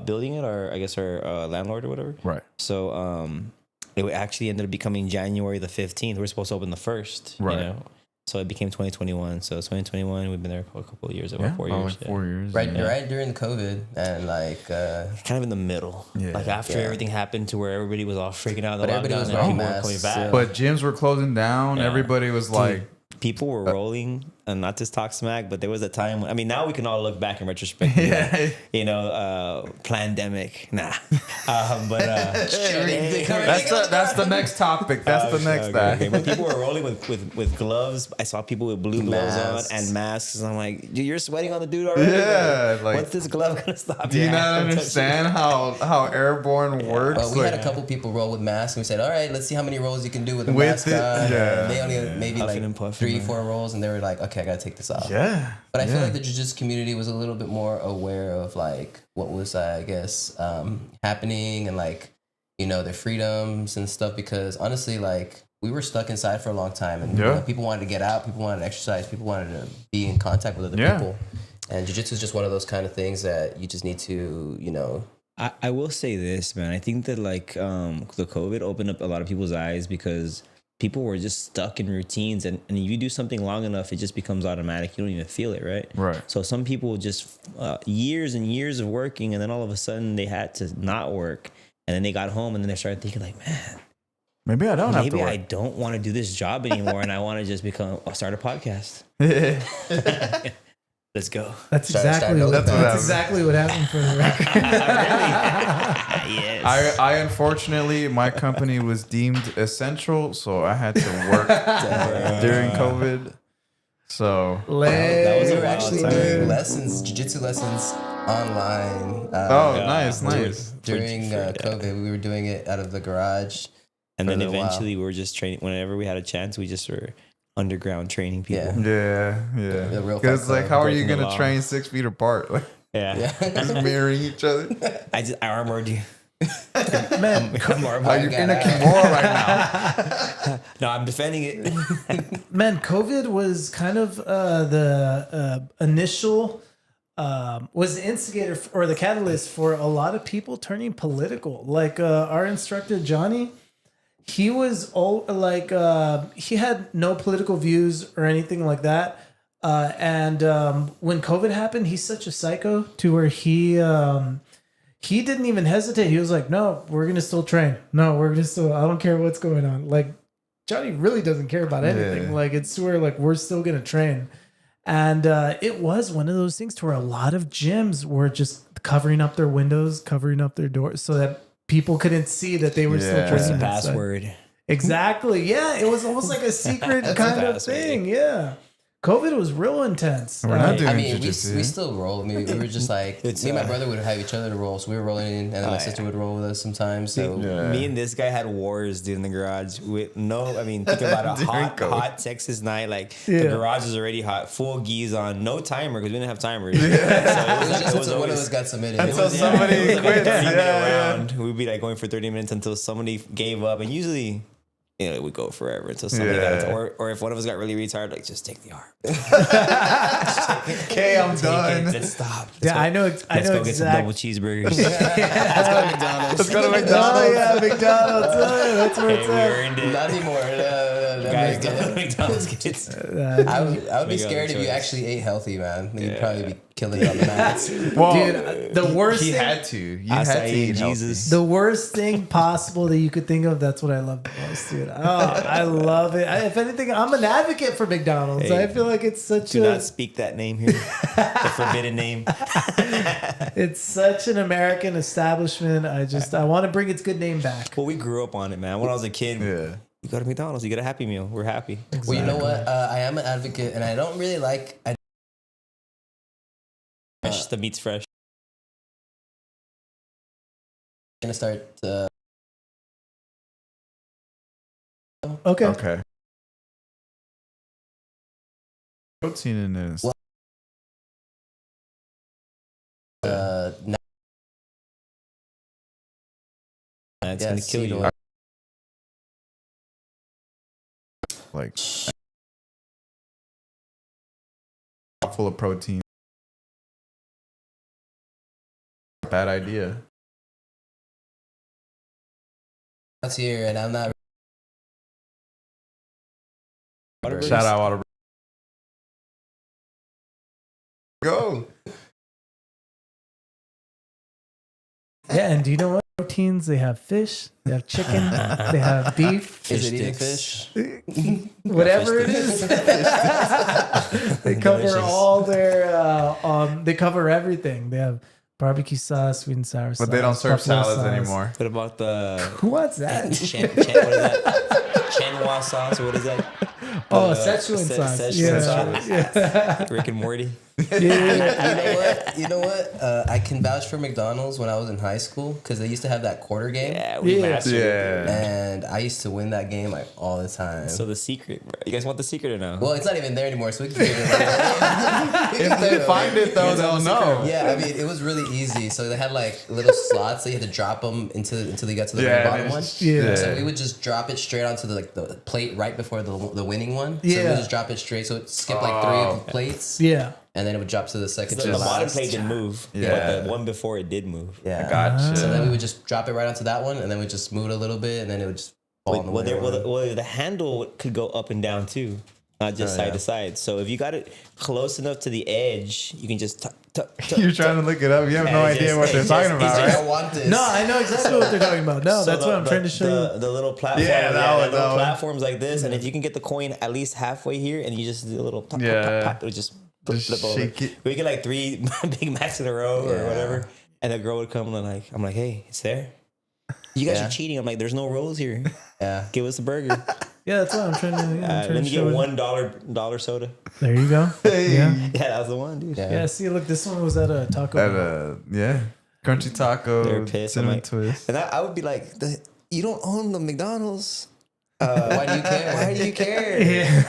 building it, or I guess our landlord or whatever. Right. So it actually ended up becoming January the 15th. We were supposed to open the 1st. Right. So it became 2021. So 2021, we've been there for a couple of years, about 4 years. Like 4 years. Right, yeah. right during COVID, and Kind of in the middle. Yeah. Like after Yeah. everything happened to where everybody was all freaking out. But everybody was and wearing people were masks coming back. still. But gyms were closing down. Yeah. Everybody was like people were rolling, and not to talk smack, but there was a time. I mean, now we can all look back in retrospect. Yeah. You know, pandemic. Nah, but That's the next topic. That's the next okay. But people were rolling with gloves. I saw people with blue gloves Masks. on and masks. And I'm like, dude, you're sweating on the dude already. Yeah, like- what's this glove gonna stop? Do you not understand how airborne works? Well, we Like, had a couple people roll with masks, and we said, "All right, let's see how many rolls you can do with a With mask it, on." yeah. And they only maybe Puffing like and puffing, 3-4 rolls, and they were like, "Okay, I gotta take this off." yeah. But I feel yeah. like the jiu-jitsu community was a little bit more aware of like what was, I guess, happening and like, you know, their freedoms and stuff. Because honestly, like we were stuck inside for a long time, and you Yeah. know, people wanted to get out, people wanted to exercise, people wanted to be in contact with other Yeah. people. And jiu-jitsu is just one of those kind of things that you just need to, you know. I will say this, man. I think that like the COVID opened up a lot of people's eyes because people were just stuck in routines, and if you do something long enough, it just becomes automatic. You don't even feel it, right? Right. So some people just years and years of working, and then all of a sudden they had to not work, and then they got home, and then they started thinking like, man, Maybe I don't have to maybe work. I don't want to do this job anymore, and I want to just start a podcast. Let's go. That's Start exactly building what, that. that's exactly what happened for the record. Yes. I unfortunately, my company was deemed essential, so I had to work during COVID. So That was We a were wild actually time. doing lessons, jiu-jitsu lessons online. nice. During COVID, we were doing it out of the garage. And then for a little while. eventually we were just training. Whenever we had a chance, we just were underground training people. Yeah. Yeah. The real Because Fight like, Club, how are you breaking the gonna law. train 6 feet apart? Like Yeah. just mirroring each other. I armored you. Man, I'm armored. Oh, you're in a kimura right now. No, I'm defending it. man, COVID was kind of the initial was the instigator or the catalyst for a lot of people turning political. Like our instructor Johnny, he was he had no political views or anything like that. And when COVID happened, he's such a psycho to where he didn't even hesitate. He was like, "No, we're gonna still train. No, we're gonna still. I don't care what's going on." Like Johnny really doesn't care about anything. Yeah. Like it's where like we're still gonna train. And it was one of those things to where a lot of gyms were just covering up their windows, covering up their doors, so that people couldn't see that they were still Yeah. training. What's the inside. Password. Exactly. Yeah, it was almost like a secret kind of password. thing. Yeah, COVID was real intense. We're not doing I mean, we jiu-jitsu. still roll. I mean, we were just like, It's, me and my brother would have each other to roll. So we were rolling in, and then my yeah. sister would roll with us sometimes. So Yeah. Me and this guy had wars, dude, in the garage. With think about a During hot, COVID. hot Texas night. Like Yeah. the garage was already hot, full geese on, no timer because we didn't have timers. it was So just until one of us got submitted. Until It was- somebody it was like a quits. 30-minute Yeah. round. We'd be like going for 30 minutes until somebody gave up, and usually, you know, it would go forever until somebody got Yeah. it. Or if one of us got really retired, like just take the arm. Okay, I'm Take it. done. Let's stop. Yeah, I know. I Let's know go get some double exactly. cheeseburgers. Let's go to Oh McDonald's. yeah, McDonald's. That's where Hey, it's we at. earned it. Not anymore. Guys, go to McDonald's kids. I would be Make scared other if you choice. actually ate healthy, man. You'd probably be killing it on the mats. Well, Dude, the worst he thing, had to. You had to Acai, eat Jesus. the worst thing possible that you could think of. That's what I love the most, dude. Oh, I love it. If anything, I'm an advocate for McDonald's. Hey, I feel like it's such Do a not speak that name here. The forbidden name. it's such an American establishment. I want to bring its good name back. Well, we grew up on it, man. When I was a kid, Yeah. you go to McDonald's, you get a Happy Meal. We're happy. Well, you know what? I am an advocate, and I don't really like. Fresh, the meat's fresh. I'm gonna start. Okay. Okay. Protein in this. Well, It's Yeah, gonna kill seed you. oil. Like full of protein. Bad idea. That's here, and I'm not. Shout out Water. Go. Yeah, and do you know what? proteins. They have fish. They have chicken. They have beef. Is it eating sticks. fish? Whatever it is. They cover Delicious. all their. They cover everything. They have barbecue sauce, sweet and sour sauce. But they don't serve buffalo salads sauce. anymore. What about the Who wants that? what is that? Chinois sauce or what is that? Oh, The Szechuan sauce. Szechuan Yeah. sauce. Rick and Morty. Yeah. You know what? I can vouch for McDonald's when I was in high school because they used to have that quarter game. Yeah, we Yeah. mastered it. Yeah. And I used to win that game like all the time. So the secret, bro. You guys want the secret or no? well, it's not even there anymore, so we can figure it out. If they find it though, they'll know. Yeah, I mean, it was really easy. So they had like little slots, so you had to drop them until you got to the Yeah, very and bottom it's one. just- Yeah. So we would just drop it straight onto the plate right before the winning one. So we Yeah. would just drop it straight. So it skipped like 3 of the plates, Yeah. and then it would drop to the second to the the bottom last. plate didn't move, Yeah. but the one before it did move. Yeah, Gotcha. So then we would just drop it right onto that one, and then we just move it a little bit, and then it would just fall on the Well, winning one. the handle could go up and down too, not just Oh, side yeah. to side. So if you got it close enough to the edge, you can just tuck. You're trying to look it up. You have no And it's idea just- what they're it's talking just- about, it's I right? want this. No, I know exactly what they're talking about. No, that's what I'm trying to show you. The little platform, Yeah, that one, the little that one. platforms like this, and if you can get the coin at least halfway here, and you just do a little pop, Yeah. pop, pop, pop, it would just Just flip over. shake it. We get like 3 Big Macs in a row or Yeah. whatever, and the girl would come and I'm like, hey, it's there. You guys Yeah. are cheating. I'm like, there's no rolls here. Yeah. Give us a burger. Yeah, that's what I'm trying to. Yeah, I'm trying Let to me show get you. $1 soda. There you go. Hey. Yeah. Yeah, that was the one, dude. Yeah. Yeah. See, look, this one was at a Taco At Bell. yeah, crunchy taco, They're pissed. I'm cinnamon like- twist. And I would be like, you don't own the McDonald's. Why do you care? Why do you care? Yeah.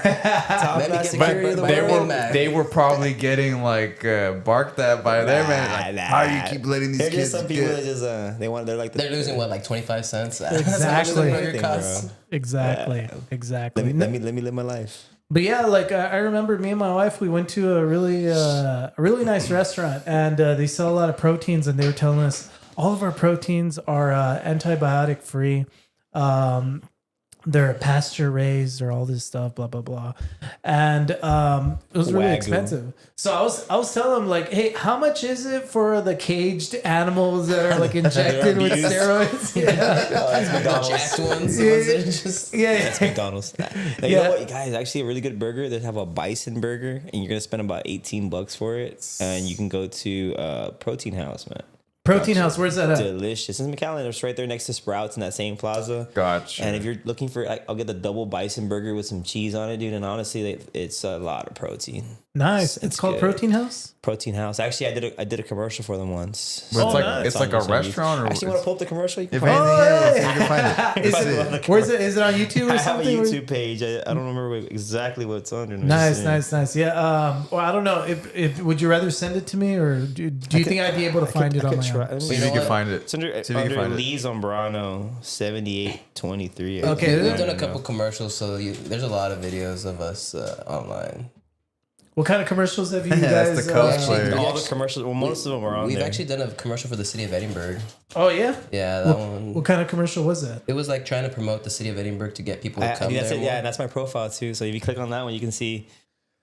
Top Let me class get my security of the burger. They world. Big Mac. they were probably getting like barked at by their man. Like, Nah, how do you keep letting these There's kids just some people that get? just they're like They're losing what, like 25 cents? Exactly. Burger costs. Exactly. Exactly. Let me live my life. But yeah, like I remember me and my wife, we went to a really nice restaurant, and they sell a lot of proteins, and they were telling us all of our proteins are antibiotic free. They're pasture raised or all this stuff, blah blah blah, and it was really Wagyu. expensive. So I was telling them like, hey, how much is it for the caged animals that are like injected with abused. steroids? Yeah, That's The McDonald's. jacked ones. The ones that just, yeah. That's McDonald's. Now, you Yeah. know what, guys? Actually, a really good burger. They have a bison burger, and you're gonna spend about $18 for it, and you can go to Protein House, man. Protein House, where's that at? Delicious. It's McAllen. It's right there next to Sprouts in that same plaza. Gotcha. And if you're looking for, I'll get the double bison burger with some cheese on it, dude. And honestly, it's a lot of protein. Nice. It's It's called good. Protein House. Protein House. Actually, I did a commercial for them once. But it's like nice. it's like a on YouTube. restaurant, or Actually, want to pull up the commercial? You can if find anything, it. yeah, let's see if we can find it. Is Let's it, see. where's it? Is it on YouTube or I have a something? YouTube page. I don't remember exactly what it's under. Let me Nice, see. nice. Yeah. Well, I don't know. If would you rather send it to me, or do you think I'd be able to find it I on could my try. own? Let me See see. if you know can what? find it. It's under See if you can find it. Lee Zombrano 7823. Okay, We've Yeah. done a couple commercials, so there's a lot of videos of us online. What kind of commercials have you That's guys? the cosplayer. We All the actually- commercials. Well, most of them are on We've there. actually done a commercial for the city of Edinburgh. Oh yeah. Yeah, that one. What kind of commercial was that? It was like trying to promote the city of Edinburgh to get people to come that's there. it. Yeah, more. and that's my profile too. So if you click on that one, you can see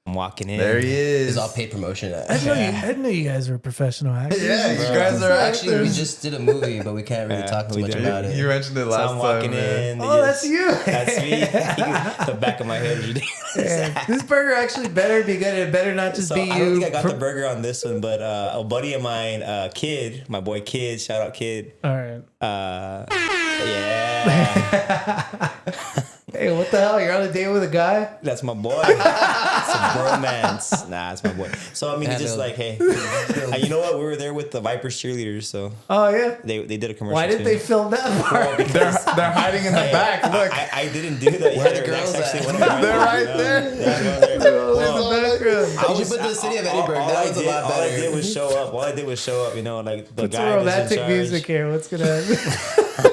I'm walking in. There he is. It's all paid promotion. I didn't know you guys were professional actors. Yeah, you guys are Actually, we actors. just did a movie, but we can't really Yeah, talk too we much did. about it. You mentioned it So last I'm walking time. man. in. Oh, that's you. That's me. The back of my head is ridiculous. Yeah, this burger actually better be good. It better not just So be I don't you. think I got the burger on this one, but a buddy of mine, Kid, my boy Kid, shout out Kid. All right. Yeah, Hey, what the hell? You're on a date with a guy? that's my boy. It's a bromance. Nah, it's my boy. So I mean, Yeah, it's just no. like, hey, and you know what? We were there with the Vipers cheerleaders, so Oh yeah. they did a commercial. Why did too. they film that part? They're hiding in the Hey, back. Look, I didn't do that. Where the That's girls actually at? one of my they're friends. right there. Yeah, I'm going there. Well, In the background. You should put the city of Edinburgh. all That I was a did- lot All I better. did was show up. All I did was show up. You know, like the Put some guy was in romantic charge. music here. What's gonna happen?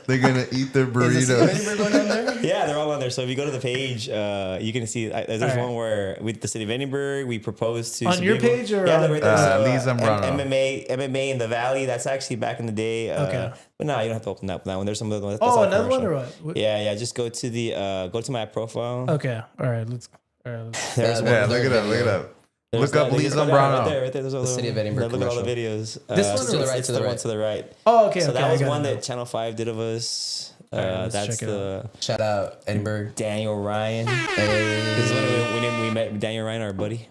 they're gonna eat their Is the city of burritos. Edinburgh going on there? Yeah, they're all on there. So if you go to the page, you can see there's All right. one where with the city of Edinburgh, we proposed to On some your people. page or yeah, on- right there. Lee Zambrano. MMA in the Valley. That's actually back in the day. Okay. But no, you don't have to open that one. There's some other ones. Oh, all another one commercial. or what? Yeah. Just go to the go to my profile. Okay. All right. Let's. There's Yeah, one. Yeah, look it up. Look it up. Look up Lee Right Zambrano. there, right there. There's all The City of Edinburgh Look at all the commercial. videos. This one to the right, it's to the one right. to the right. Oh, okay. So okay, that I was got one it that now. Channel 5 did of us. right, let's That's check it the Shout out Edinburgh. Daniel Ryan. Hey. This is when we met Daniel Ryan, our buddy.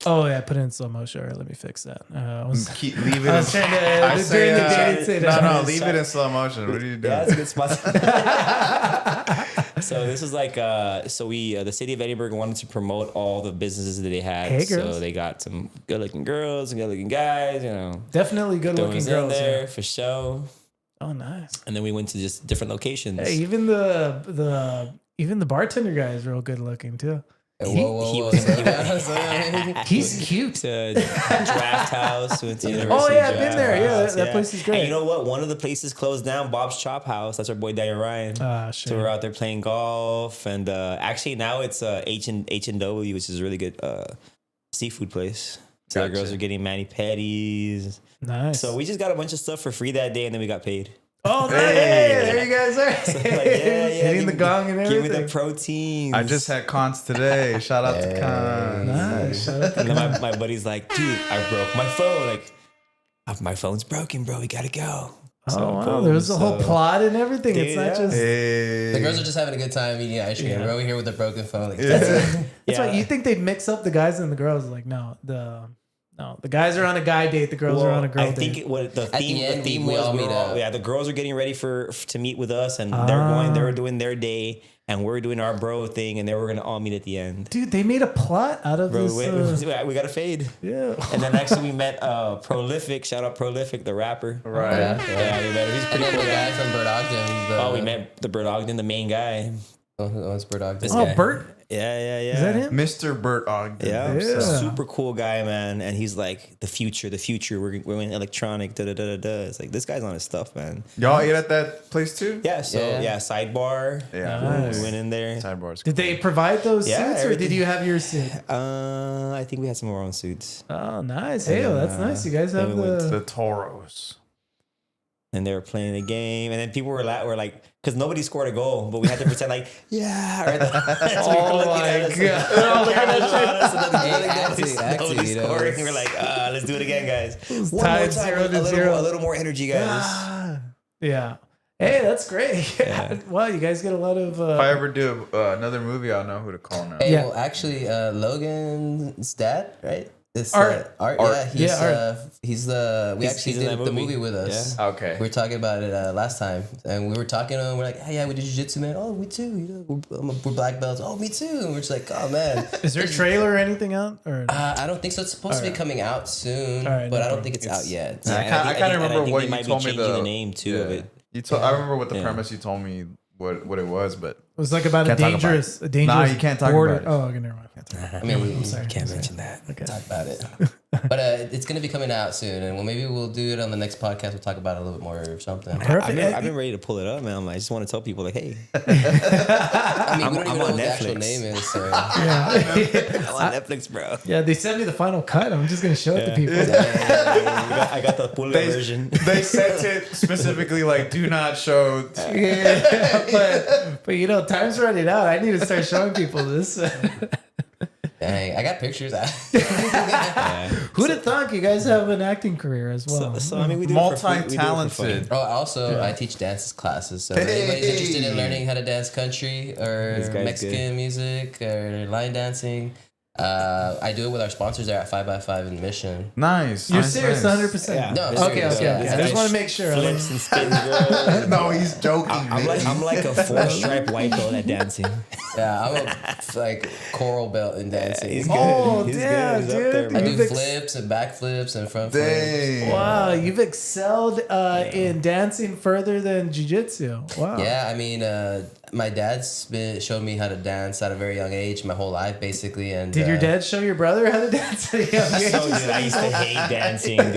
Oh yeah, put it in slow motion. All right, let me fix that. Leave it. I was trying to I say, during the day. I'd say that. no, leave it in slow motion. What are you doing? Yeah, that's a good spot. So this is like the city of Edinburgh wanted to promote all the businesses that they had. Hey, so girls. they got some good looking girls and good looking guys, you know. Definitely good Throwing looking us in girls. there Yeah. for show. Oh, nice. And then we went to just different locations. Hey, even the bartender guy is real good looking too. Whoa, He- whoa, he whoa. was- He's cute. To Draft House, went to University Oh yeah, I've Draft been there. Yeah, House, that place is great. And you know what? One of the places closed down, Bob's Chop House. That's our boy Daniel Ryan. Ah, shit. So we're out there playing golf, and actually now it's H&W, which is a really good seafood place. So the Gotcha. girls are getting mani-pedis. Nice. So we just got a bunch of stuff for free that day, and then we got paid. oh, nice. Hey, there you guys are. Like, yeah, Hitting the give- gong and Give me everything. the proteins. I just had cons today. Shout out to cons. Nice. Shout out to And then my buddy's like, dude, I broke my phone. Like, my phone's broken, bro. We gotta go. Oh wow, boom, there was a whole so- plot and everything. Dude, It's not yeah. just. Hey. The girls are just having a good time eating ice cream. Yeah. We're over here with a broken phone. Like, That's Yeah. why you think they mix up the guys and the girls. Like no, the guys are on a guy date, the girls are on a girl I date. think the the theme, end, the theme we was all meet up. the girls are getting ready to meet with us, and Ah. they're doing their day, and we're doing our bro thing, and then we're gonna all meet at the end. Dude, they made a plot out of Bro, this. we got a fade. Yeah. And then actually we met Prolific. Shout out Prolific, the rapper. Right. Yeah, we met him. He's a and pretty then cool the guy guy. from Bird Ogden. The, Oh, we met the Bird Ogden, the main guy. Oh, who owns Bird Ogden? Oh, guy. Bert, Yeah. is that him? Mr. Bert Ogden. Yeah, Yeah. super cool guy, man. And he's like, the future. We're in electronic. It's like, this guy's on his stuff, man. Y'all ate at that place too? Yeah, so Yeah. sidebar. Yeah. Nice. We went in there. Sidebars. Did they provide those Yeah, suits, or did everything. you have your suit? I think we had some of our own suits. Oh, nice. Hey, that's nice. You guys then have we went The the. Toros. And they were playing a game, and then people were like, because nobody scored a goal, but we had to pretend like, yeah. Right? So we were Oh looking my at us, God. and the cameras were on us, and then Hey, nobody's acting, you know, scoring. it's- We're like, let's do it again, guys. One tied more time, 0-0. a little more energy, guys. Ah, yeah. Hey, that's great. Yeah. Wow, you guys get a lot of. If I ever do another movie, I'll know who to call now. Hey, Yeah. well, actually, Logan's dad, right? It's Art. Art. Art. Yeah, he's Yeah, he's the. We He's- actually he's in did that the movie. movie with us. Okay. We were talking about it last time, and we were talking to him. We're like, "Hey, yeah, we did jiu-jitsu, man. Oh, we too. You know, we're black belts. Oh, me too." And we're just like, "Oh, man." Is there a trailer or anything out? Or I don't think so. It's supposed to be coming out soon, All right, but no I don't problem. think it's out yet. Yeah, I and kinda think- remember and I think what they you might be told me changing the the name too of it. I remember what the Yeah. premise you told me what it was, but it was like about Can't a talk about dangerous, it. a dangerous. Nah, you can't talk border. about it. Oh, okay, never mind. I mean, sorry. Can't mention that. Okay. talk about it. But it's going to be coming out soon, and maybe we'll do it on the next podcast. We'll talk about it a little bit more or something. Perfect. I've been ready to pull it up, man. I'm like, I just want to tell people, like, hey, I mean, we don't I'm even know on what the actual Netflix. name is. So. Yeah. I'm on Netflix, bro. Yeah, they sent me the final cut. I'm just gonna show it to people. I got the full version. they sent it specifically like do not show. Yeah, but you know, time's running out. I need to start showing people this. Dang, I got pictures. Who'd have thought you guys have an acting career as well? So I mean, we do it for free. We do it for fun. Multi-talented. Oh, also, I teach dance classes. So if Hey. anybody's interested in learning how to dance country or This guy's Mexican music or line dancing, I do it with our sponsors there at 5x5 in Mission. Nice. You're nice, serious, nice. 100%. Yeah. No, This Okay, serious, okay, yeah. okay. This I just guy- want to make sure. Flips and spins, bro. No, he's joking. I'm like a 4-stripe white belt at dancing. Yeah, I'm a like coral belt in dancing. He's good. Oh, He's damn, good. He's up there, dude. I bro. do You've flips and back flips and front flips. Dang. Wow, you've excelled in dancing further than jiu-jitsu. Wow. Yeah, I mean, my dad's showed me how to dance at a very young age, my whole life basically. And Did your dad show your brother how to dance at a young age? So, dude, I used to hate dancing, dude.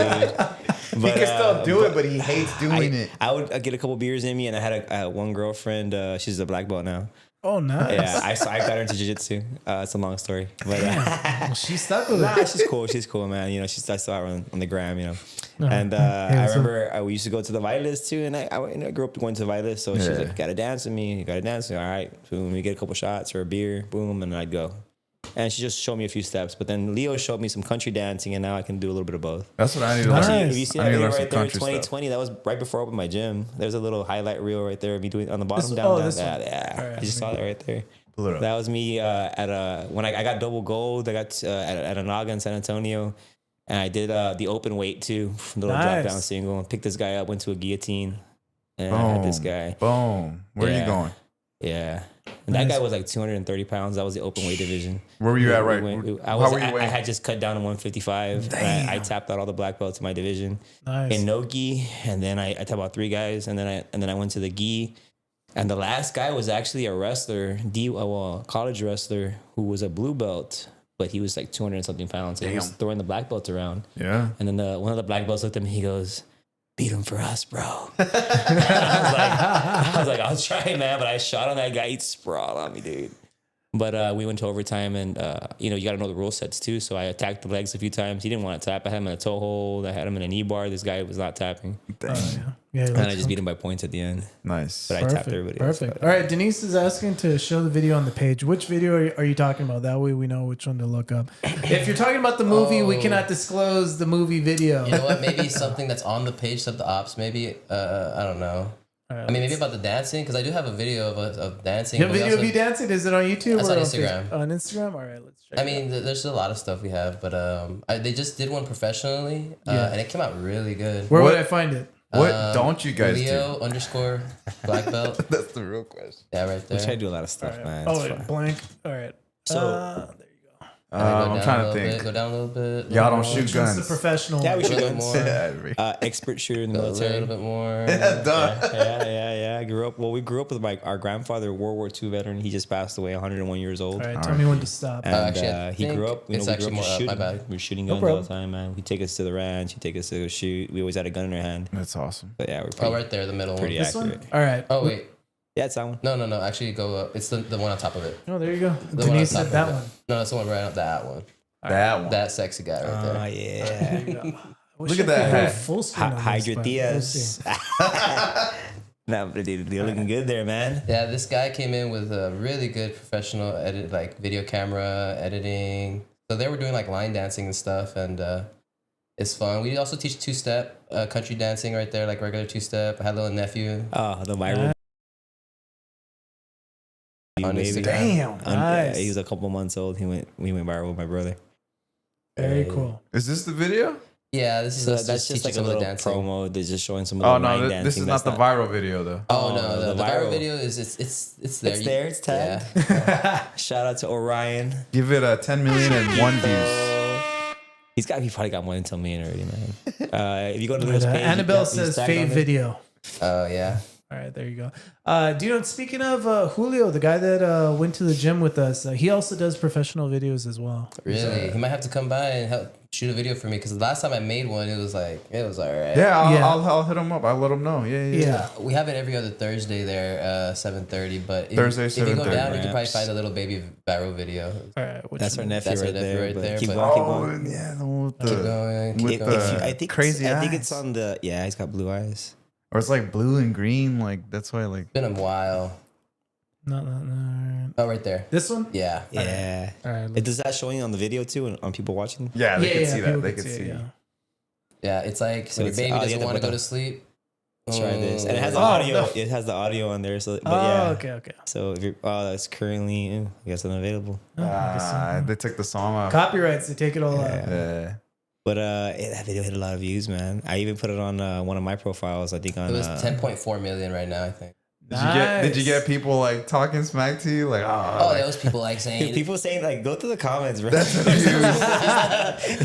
He But, can still do it, but he hates doing it. I would get a couple beers in me, and I had one girlfriend. She's a black belt now. Oh, nice. Yeah, I got her into jiu-jitsu. It's a long story, but Well, she stuck with nah, it. she's cool. She's cool, man. You know, I saw her on the gram, you know. Uh-huh. And Yeah, I so- remember we used to go to the Vilas too, and I grew up going to Vilas, so she's Yeah. like, "Gotta dance with me. You gotta dance with me." All right, boom. We get a couple shots or a beer, boom, and I'd go. and she just showed me a few steps. But then Leo showed me some country dancing, and now I can do a little bit of both. That's what I need to Nice. learn. If you see I that need to video learn some right there, country stuff. 2020, that was right before I opened my gym. There's a little highlight reel right there of me doing on the bottom This- down. oh, down, this yeah, one. yeah. All right, You just saw that right there. Pull it up. That was me when I got double gold. I got at Anaga in San Antonio, and I did the open weight too, little drop Nice. down single. Picked this guy up, went to a guillotine, and I had this guy. Boom. Where are Yeah. you going? Yeah. And that guy was like 230 pounds. That was the open weight division. Where were you at, We right? went- How were you I weighing? had just cut down to 155. And I tapped out all the black belts in my division Nice. in no gi, and then I tapped out 3 guys, and then I went to the gi, and the last guy was actually a wrestler, college wrestler who was a blue belt, but he was like 200 and something pounds. And he was Damn. throwing the black belts around, Yeah. and then one of the black belts looked at me. He goes, "Beat him for us, bro." I was like, I'll try, man, but I shot on that guy. He sprawled on me, dude. But we went to overtime, and you got to know the rule sets too. So I attacked the legs a few times. He didn't want to tap. I had him in a toe hold. I had him in a knee bar. This guy was not tapping, Yeah, and I just beat him by points at the end. Nice. But I tapped everybody. else. Perfect. All right, Denise is asking to show the video on the page. Which video are you talking about? That way we know which one to look up. If you're talking about the movie, we Oh. cannot disclose the movie video. You know what? Maybe something that's on the page of the ops. Maybe I don't know. All right, I mean, maybe about the dancing because I do have a video of dancing. you have a but we video of also- you dancing? Is it on YouTube That's or on on Instagram. Facebook? On Instagram? All right, let's check I it mean, there's a lot of stuff we have, but they just did one professionally, Yeah. and it came out really good. Where What- would I find it? What don't you guys Leo _ black belt. do? That's the real question. Yeah, right there. We try to do a lot of stuff, All right. man. Oh, It's wait, fun. blank. All right. So- there you go. And then go I'm down trying a to little think. bit, go down a little bit. Y'all don't more. shoot Just guns. the professional. Yeah, we A should little go. bit more. Expert shooter in the Military, a military. little bit more. Done. I grew up. Well, we grew up with our grandfather, World War II veteran. He just passed away, 101 years old. All right, tell me when to stop. And actually, I he grew think up. it's we actually grew up more just my shooting. bad. We were shooting No guns all problem. the time, man. He'd take us to the ranch. He'd take us to go shoot. We always had a gun in our hand. That's awesome. But yeah, we're Oh, pretty, right there, the middle one. pretty This one? accurate. All right. Oh wait, Yeah, it's that one. no. Actually, go up. It's the one on top of it. Oh, there you go. The one on Denise top said of that it. one. No, it's the one right up that one. That one. That sexy guy right there. Oh yeah. Wish Look at I could that go hat. Full screen on this, Hydra but we'll Diaz. see. Nah, but dude, you're looking good there, man. Yeah, this guy came in with a really good professional edit, like video camera editing. So they were doing like line dancing and stuff, and it's fun. We also teach 2-step country dancing right there, like regular 2-step. I had a little nephew. Oh, the viral. On baby. Instagram. Damn. Nice. He was a couple months old. We went viral with my brother. Very cool. Is this the video? Yeah, this is So us that's just like a little promo. They're just showing some of the Oh line no, dancing. this is not that's the viral video though. Oh Oh, no, the the viral viral. video is it's there. It's there. It's tagged. Yeah. Shout out to Orion. Give it a 10 million and 1 views. He probably got more than 10 million already, man. If you go to Leo's page, Annabelle he's says tagged on fave there. video. Oh yeah. All right, there you go. Do you know, speaking of Julio, the guy that went to the gym with us, he also does professional videos as well. Really? He might have to come by and help shoot a video for me because the last time I made one, it was all right. Yeah, Yeah. I'll hit him up. I'll let him know. Yeah. Yeah. We have it every other Thursday there, 7:30. But Thursday, if you go 7:30. down, you can probably Raps. find a little baby viral video. All right, which That's our one? nephew That's our right nephew there. right but there, keep but- going, keep Oh, going. yeah, the one with Keep the, going. Keep with going. the I think crazy I eyes. think it's on the. Yeah, he's got blue eyes. Or it's like blue and green. Like that's why. Like Been a while. No. Oh, right there. This one? Yeah. Yeah. All right. Does that showing on the video too, and on people watching? yeah, they can see people that. They can can it, see. yeah. Yeah. It's like So when your it's- baby oh, you doesn't have to want to put go the- to sleep. Try this, and it has the Oh, audio. no. It has the audio on there. So, but Oh, yeah. okay. So if you're, that's currently, I guess, unavailable. They took the song off. Copyrights, they take it all out. Yeah. But that video hit a lot of views, man. I even put it on one of my profiles. I think on. It was 10.4 million right now, I think. Did you get people like talking smack to you? Like, Oh, there was people like saying. people saying like, go to the comments, bro. That's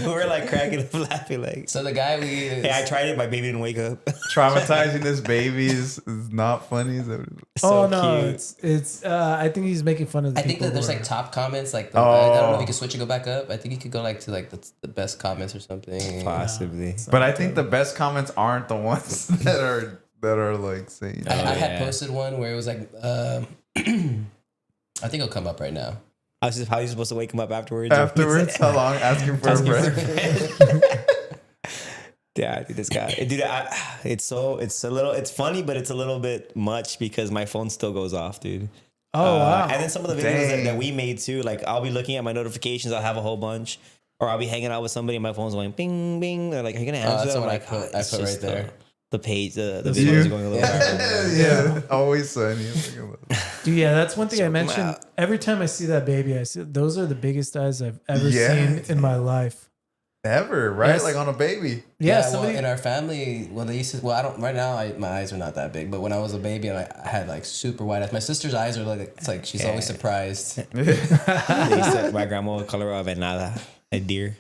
We're like cracking up, laughing like. So the guy we. Hey, I tried it. My baby didn't wake up. traumatizing this baby is not funny. Is that- Oh no, it's. I think he's making fun of. The I think people that there's who like are- top comments, like I don't know if Oh. you can switch and go back up. I think you could go like to like the best comments or something. Possibly. But I think the best comments aren't the ones that are like saying. I had yeah. posted one where it was like, I think it'll come up right now. How are you supposed to wake him up afterwards? Afterwards, how long? Asking for a Asking for break. Yeah, dude, this guy, dude, it's funny, but it's a little bit much because my phone still goes off, dude. Oh, wow. And then some of the videos Dang. that we made too, like I'll be looking at my notifications, I'll have a whole bunch, or I'll be hanging out with somebody and my phone's going bing, bing. They're like, are you going to answer that's that? what I'm I like, put- "Ah, I it's put right just there." The page, the You? videos are going a little viral. Yeah, always sunny. Dude, yeah, that's one thing I Check 'em mentioned. out. Every time I see that baby, I see those are the biggest eyes I've ever Yeah. seen in my life. Ever, right? Yes. Like on a baby. Yeah, well, somebody. in our family, well, they used to. Well, I don't. Right now, my eyes are not that big. But when I was a baby, and I had like super wide eyes. My sister's eyes are like. It's like she's always surprised. They used to- my grandma would call her a venada, a deer.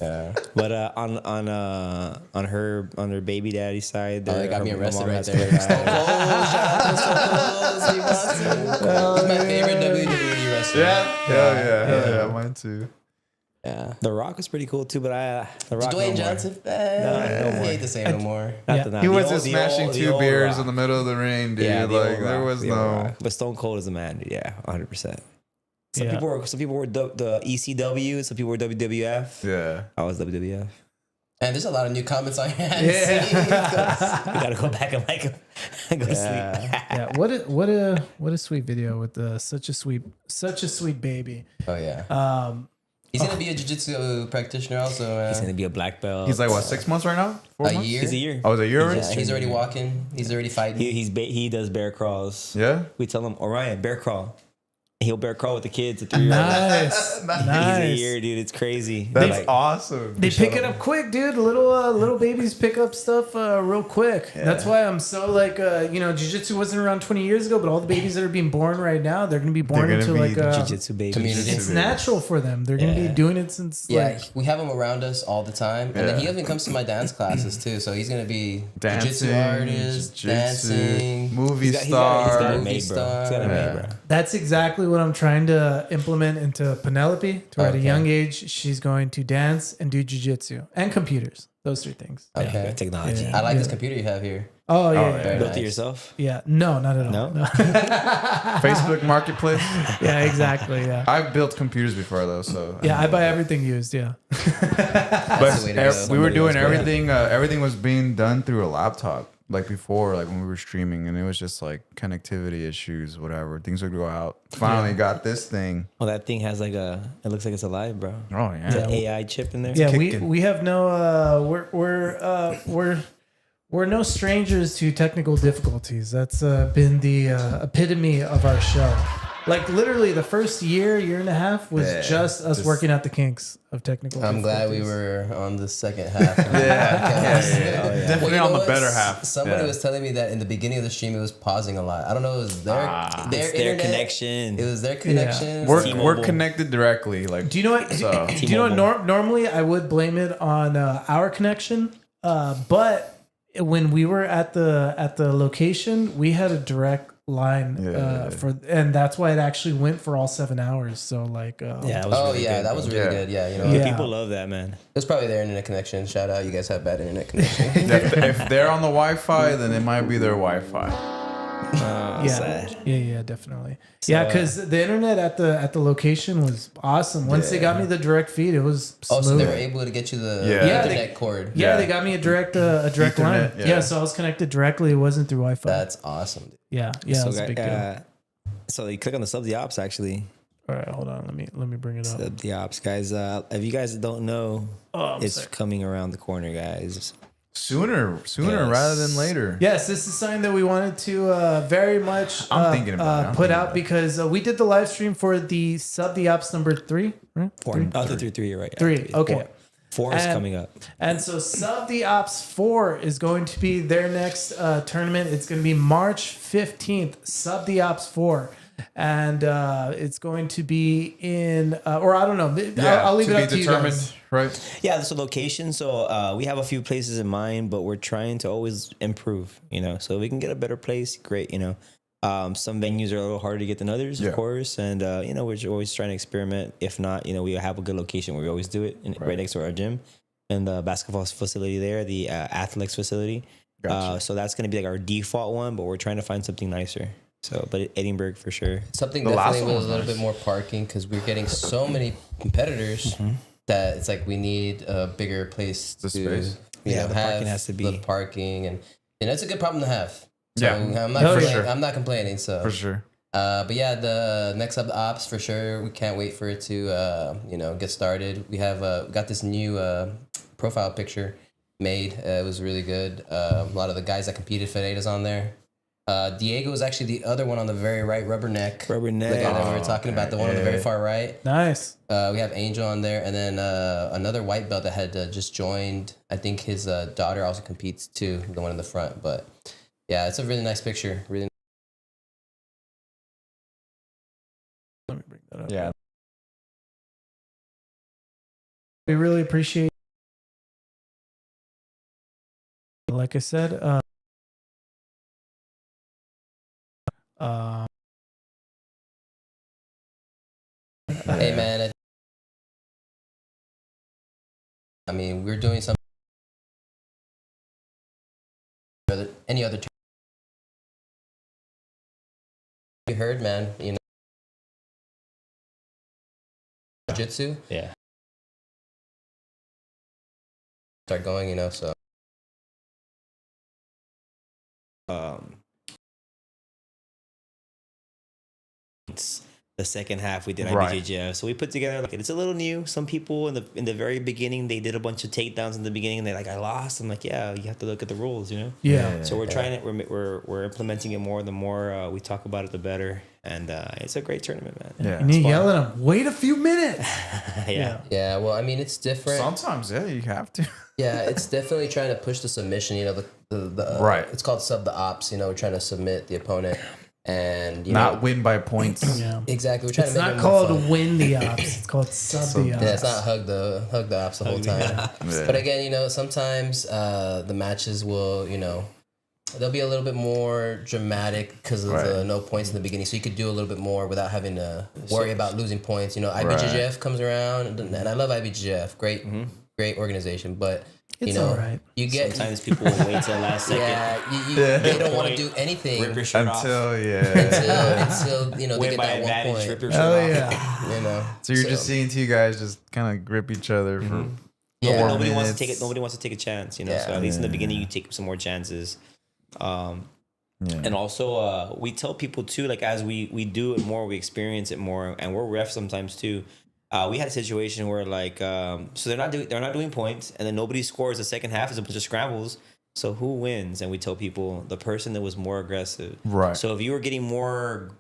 Yeah. But on her baby daddy's side, Oh, they got her- me my arrested mom right has there. clear Stone eyes. Cold, shout out to Stone Cold, Steve Austin. He's my favorite WWE wrestler. Yeah, mine too. Yeah. The Rock was pretty cool too, but The Rock Dwayne no more. Johnson. no I more. hate to say no more. Not Yeah. the- not He the was old- just the smashing old- the two old beers Rock. in the middle of the ring, dude. Yeah, the like old there Rock, was the old no. Rock. But Stone Cold is the man, dude. Yeah, 100%. Some Yeah. people were the ECW, some people were WWF. Yeah. I was WWF. And there's a lot of new comments on your hands. Yeah. We gotta go back and like go to sleep. Yeah, what a sweet video with such a sweet baby. Oh yeah. Um, He's gonna be a jiu-jitsu practitioner also. He's gonna be a black belt. He's like what, 6 months right now? 4 A months? year. He's a year. Oh, is it a year already? Yeah, he's already walking. He's already fighting. He does bear crawls. Yeah. We tell him, Orion, bear crawl. He'll bear crawl with the kids at 3 years old. nice, He's a nice. year, dude. It's crazy. That's Like, awesome. They pick it up quick, dude. Little babies pick up stuff real quick. That's why I'm so like, jiu-jitsu wasn't around 20 years ago, but all the babies that are being born right now, they're gonna be born They're into gonna like be jiu-jitsu baby. Community. it's natural for them. They're gonna be Yeah. doing it since Yeah, like we have him around us all the time, and then he even comes to my dance classes too. So he's gonna be jiu-jitsu Dancing, artist, jiu-jitsu, dancing. movie He's got star. it movie made, bro. He's got it star. made, bro. that's exactly what I'm trying to implement into Penelope. To where at a Okay. young age, she's going to dance and do jiu-jitsu and computers. Those three things. Okay. Technology. Yeah. I like this computer you have here. Oh yeah, Oh, yeah, Very Built nice. it yourself? yeah. No, not at all. No? No. Facebook Marketplace. Yeah, exactly. Yeah. I've built computers before though, so Yeah, I buy everything used. Yeah. That's the way to go. we were Somebody doing else go ahead. everything. Everything was being done through a laptop, like before, like when we were streaming, and it was just like connectivity issues, whatever. Things would go out. Finally, got this thing. Well, that thing has like it looks like it's alive, bro. Oh yeah. There's an AI chip in there. Yeah, kicking. we have no we're no strangers to technical difficulties. That's been the epitome of our show. Like literally, the first year and a half was Yeah, just us just- working out the kinks of technical. I'm glad we difficulties. were on the second half. Of the Yeah. podcast. Definitely you on know the what? better half. Somebody Yeah. was telling me that in the beginning of the stream it was pausing a lot. I don't know. It was their It's their internet. connection. It was their connection. We're T-Mobile. connected directly. Like Do you know what? So- Do you know what? Normally, I would blame it on our connection, but when we were at the location, we had a direct line Yeah. and that's why it actually went for all 7 hours. So like, Yeah, that was Oh really yeah, good, that bro. was really Yeah. good. Yeah, you know, Yeah. it People love that, man. was probably their internet connection. Shout out, you guys have bad internet connection. if they're on the Wi-Fi, then it might be their Wi-Fi. yeah, Sad. yeah, definitely. Yeah, because the internet at the location was awesome. Once they got me the direct feed, it was smooth. Oh, so they were able to get you the Yeah. Yeah, internet cord. Yeah, Yeah. they got me a direct line. Ethernet, Yeah. yeah. So I was connected directly. It wasn't through Wi-Fi. That's awesome. yeah, it was a guy- big deal. so you click on the sub the ops actually. All right, hold on. Let me bring it up. Sub the ops, guys. If you guys don't know, Oh, I'm it's sorry. coming around the corner, guys. Sooner Yes. rather than later. Yes, this is something that we wanted to very much I'm thinking about it. I'm put thinking out about it. because we did the live stream for the Sub the Ops number 3, right? Four. Three? Oh, three, you're right. Yeah, 3, okay. Four is And- coming up. And so Sub the Ops 4 is going to be their next tournament. It's going to be March 15th, Sub the Ops 4. And it's going to be in, or I don't know. I'll leave to it be up to you determined, guys. right? Yeah, there's a location. So we have a few places in mind, but we're trying to always improve, you know. So if we can get a better place, great, you know. Some venues are a little harder to get than others, Yeah. of course. And, you know, we're always trying to experiment. If not, you know, we have a good location where we always do it right next to our gym and the basketball facility there, the athletics facility. Gotcha. So that's going to be like our default one, but we're trying to find something nicer. So, but Edinburgh for sure. Something The last definitely one with a was little nice. bit more parking because we're getting so many competitors that it's like we need a bigger place The to space. Yeah, have the parking has to be- the parking and it's a good problem to have. So Yeah. I'm not Oh, complaining. sure. I'm not complaining. So For sure. But yeah, the next up the ops for sure. We can't wait for it to get started. We have got this new profile picture made. It was really good. A lot of the guys that competed for Ada's on there. Diego is actually the other one on the very right, Rubberneck. The guy that we were talking about, the one on the very far right. Nice. We have Angel on there, and then another white belt that had just joined. I think his daughter also competes too, the one in the front. But yeah, it's a really nice picture. Really. Let me bring that up. Yeah. We really appreciate. Like I said, Hey man, I mean, we're doing some any other. You heard, man. You know, jiu-jitsu. Yeah. Start going, so. It's the second half we did Right. IBJJF, so we put together like it's a little new. Some people in the very beginning they did a bunch of takedowns in the beginning. And they're like, I lost. I'm like, yeah, you have to look at the rules, yeah. So we're trying it. We're implementing it more. The more we talk about it, the better. And it's a great tournament, man. Yeah. And you yell at him, wait a few minutes. Yeah. Yeah, well, I mean, it's different. Sometimes, yeah, you have to. Yeah, it's definitely trying to push the submission. The Right. It's called sub the ops. We're trying to submit the opponent, and Not win by points. Yeah. exactly. We're trying It's to make not it more called fun. win the ops. It's called sub the ops. Yeah, it's not hug the ops the whole time. Yeah. But again, sometimes the matches will, they'll be a little bit more dramatic because of the Right. no points in the beginning. So you could do a little bit more without having to worry about losing points. IBJJF comes around, and I love IBJJF. Great organization, but It's all right. you get Sometimes people will wait till the last second. they don't want to do anything Rip your shirt off. Until, yeah. until they Win get by that one advantage. point. Rip your shirt Oh off. yeah. So you're just seeing two guys just kind of grip each other for Yeah. Nobody wants to minutes. take it. Nobody wants to take a chance, So Yeah. at least in the beginning, you take some more chances. Yeah. And also, we tell people too, like as we do it more, we experience it more, and we're refs sometimes too. We had a situation where so they're not doing points, and then nobody scores the second half. It's a bunch of scrambles. So who wins? And we tell people the person that was more aggressive. Right. So if you were getting more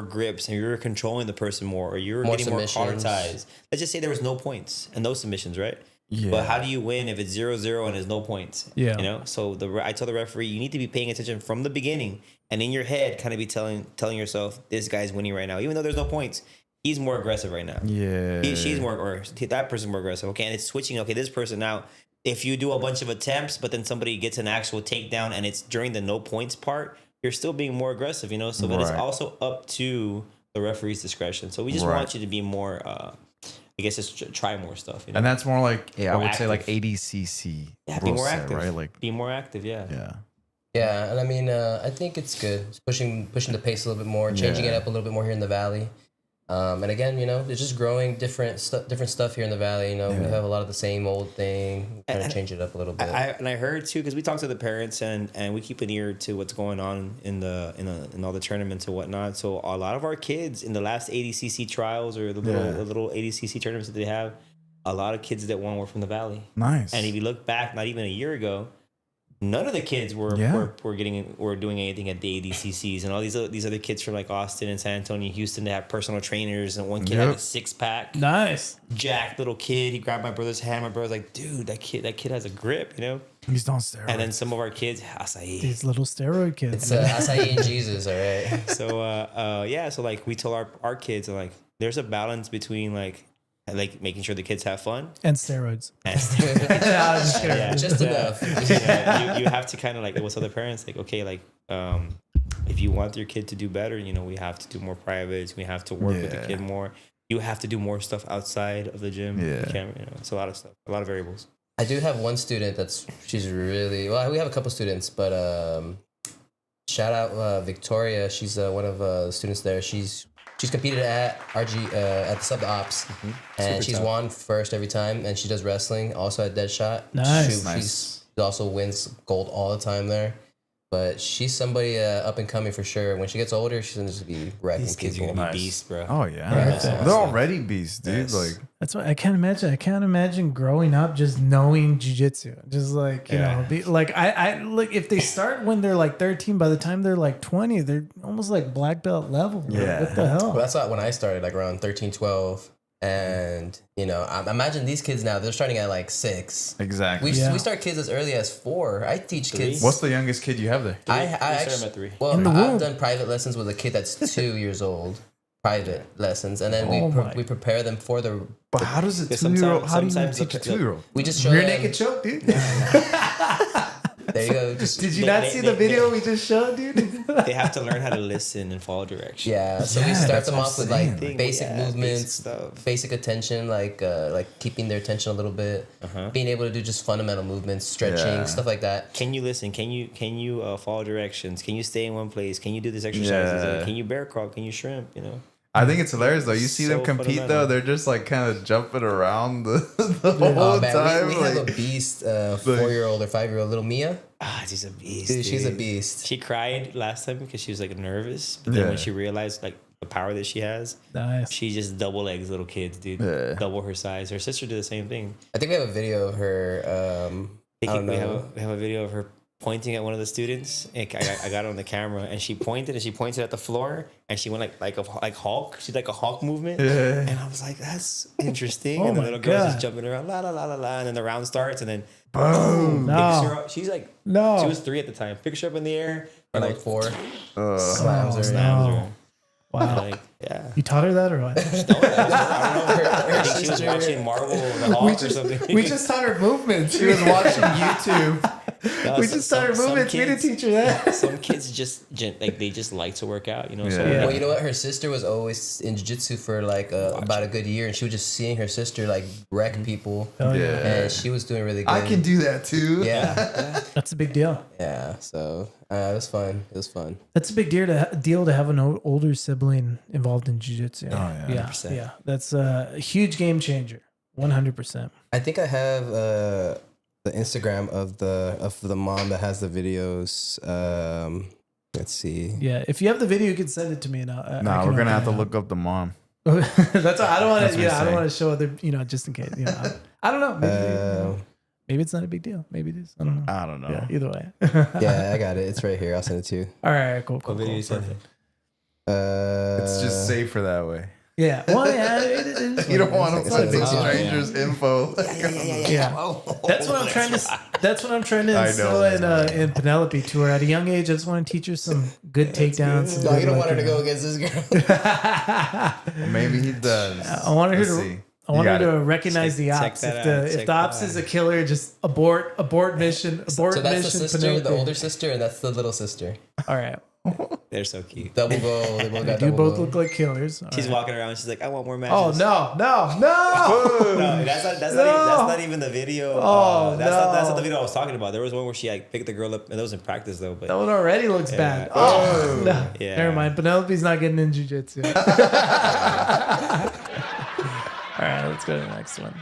grips and you were controlling the person more, or you were More getting more collar submissions. ties, let's just say there was no points and no submissions, right? Yeah. But how do you win if it's 0-0 and there's no points? Yeah. So I tell the referee, you need to be paying attention from the beginning, and in your head, kind of be telling yourself, this guy's winning right now, even though there's no points. He's more aggressive right now. Yeah. She's more, or that person's more aggressive. Okay, and it's switching. Okay, this person now. If you do a bunch of attempts, but then somebody gets an actual takedown, and it's during the no points part, you're still being more aggressive. So then it's Right. also up to the referee's discretion. So we just Right. want you to be more. I guess just try more stuff. And that's more like, I More would say like active. ADCC. Yeah, be rule more set, active. right? Like, Be more active. Yeah. yeah. Yeah, and I mean, I think it's good. It's pushing the pace a little bit more, changing it Yeah. up a little bit more here in the valley. And again, it's just growing different stuff here in the valley. We have a lot of the same old thing. Trying to change it up a little bit. I heard too, because we talk to the parents and we keep an ear to what's going on in all the tournaments and whatnot. So a lot of our kids in the last ADCC trials or the little ADCC tournaments that they have, a lot of kids that won were from the valley. Nice. And if you look back, not even a year ago, none of the kids were doing anything at the ADCCs, and all these other kids from like Austin and San Antonio, Houston, they have personal trainers, and one kid had a 6-pack. Nice. Jack, little kid, he grabbed my brother's hand. My brother's like, dude, that kid has a grip, He's on steroids. And then some of our kids, acai. These little steroid kids. It's acai and Jesus, all right. So so like we tell our kids like there's a balance between like making sure the kids have fun And steroids. and I was just kidding. yeah, Just enough. you have to kind of like what's other parents like, okay, like if you want your kid to do better, we have to do more privates, we have to work with the Yeah. kid more, you have to do more stuff outside of the gym. Yeah. You can't, it's a lot of stuff, a lot of variables. I do have one student she's really well. We have a couple students, but shout out Victoria. She's one of the students there. She's competed at RG at the sub ops, and Super she's tough. won first every time. And she does wrestling also at Deadshot. Nice. She also wins gold all the time there. But she's somebody up and coming for sure. When she gets older, she's gonna just be wrecking These kids are people. gonna be beasts, bro. Oh yeah, Yeah. they're already beasts, dude. Yes. Like That's what I can't imagine. I can't imagine growing up just knowing jujitsu. Just like, you know, be, like I like if they start when they're like 13, by the time they're like 20, they're almost like black belt level. Bro. Yeah. What the hell? Well, that's not when I started, like around 13, 12. And, you know, I imagine these kids now, they're starting at like 6. exactly. We, Yeah. we start kids as early as 4. I teach kids. What's the youngest kid you have there? I We start 'em actually, at 3. well, In the I've womb. done private lessons with a kid that's 2 years old. Private lessons. And then Oh my. we prepare them for the, But how does a Because 2-year-old? How do you sometimes teach a the- 2-year-old? we just show Rear them. naked choke, dude. There you go. Just, Did you They- not they- see they- the video we just showed, dude? They have to learn how to listen and follow direction. yeah. So we Yeah, start that's them what off I'm with like saying. basic Yeah, movements, basic stuff. basic attention, like keeping their attention a little bit, being able to do just fundamental movements, stretching, Yeah. stuff like that. Can you listen? Can you follow directions? Can you stay in one place? Can you do this exercise? Yeah. Can you bear crawl? Can you shrimp? You know. I think it's hilarious though. You see them So compete fundamental. though; they're just like kind of jumping around the Oh whole man, time. we have a like, beast 4-year-old or 5-year-old little Mia. Ah, she's a beast. Dude, she's a dude. beast. She cried last time because she was like nervous, but then Yeah. when she realized like the power that she has, Nice. she just double legs little kids, dude. Yeah. Double her size. Her sister did the same thing. I think we have a video of her. I don't We know. have a video of her pointing at one of the students. And I got it on the camera, and she pointed at the floor, and she went like Hulk. She did like a Hulk movement, and I was like, that's interesting. Oh and the my little girl's God. just jumping around, la la la la la, and then the round starts, and then boom. picks her No. up. She's like, No. she was 3 at the time. Picks her up in the air, Or and like 4. Uh, Slams her. slams no. her. Wow. Like, yeah. You taught her that or what? I think she was watching Marvel the Hulk or something. We just taught her movements. She was watching YouTube. No, We some- just taught her some movements. We didn't kids- teach her that. Some kids just like they just like to work out, you know. So Yeah. Well, you know what? Her sister was always in jiu-jitsu for like about a good year, and she was just seeing her sister like wreck people, Oh, yeah. yeah. and she was doing really good. I can do that too. Yeah, That's a big deal. yeah. So it was fun. It was fun. That's a big deal to have an older sibling involved in jiu-jitsu. Oh, yeah. Yeah. 100%. Yeah. That's a huge game changer. 100%. I think I have the Instagram of the mom that has the videos. Let's see. Yeah. If you have the video, you can send it to me. And I Nah, can we're gonna open have to it up. look up the mom. That's all, I don't want That's to. what Yeah, I'm I don't saying. want to show other. Just in case. I don't know. Maybe it's not a big deal. Maybe it is. I don't know. I don't know. Yeah. Either way. Yeah, I got it. It's right here. I'll send it to you. All right. Cool. Cool. What video cool. you sent? Perfect. It's just safer that way. Yeah. Well, yeah. It is. You don't want to Second, put second. strangers' info. Yeah. That's what I'm trying to. That's what I'm trying to I know. instill in Penelope to her at a young age. I just want to teach her some good takedowns. some No, good, you don't like, want her to go against this girl. Well, maybe he does. I wanted her Let's to. see. I want her You got to it. recognize the Check ops. that If out. the Check ops that is out. a killer, just abort mission. Abort So that's mission. the sister, the Penelope. older sister, and that's the little sister. All right. They're so cute. Double goal. They both got You double both goal. look like killers. All She's right. walking around. She's like, I want more matches. Oh no! No! No, that's not even the video. Oh, That's not no. the video I was talking about. There was one where she like picked the girl up, and that was in practice though. But That one already looks bad. Yeah. Oh no! Yeah. Never mind. Penelope's not getting in jujitsu. All right, let's go to the next one.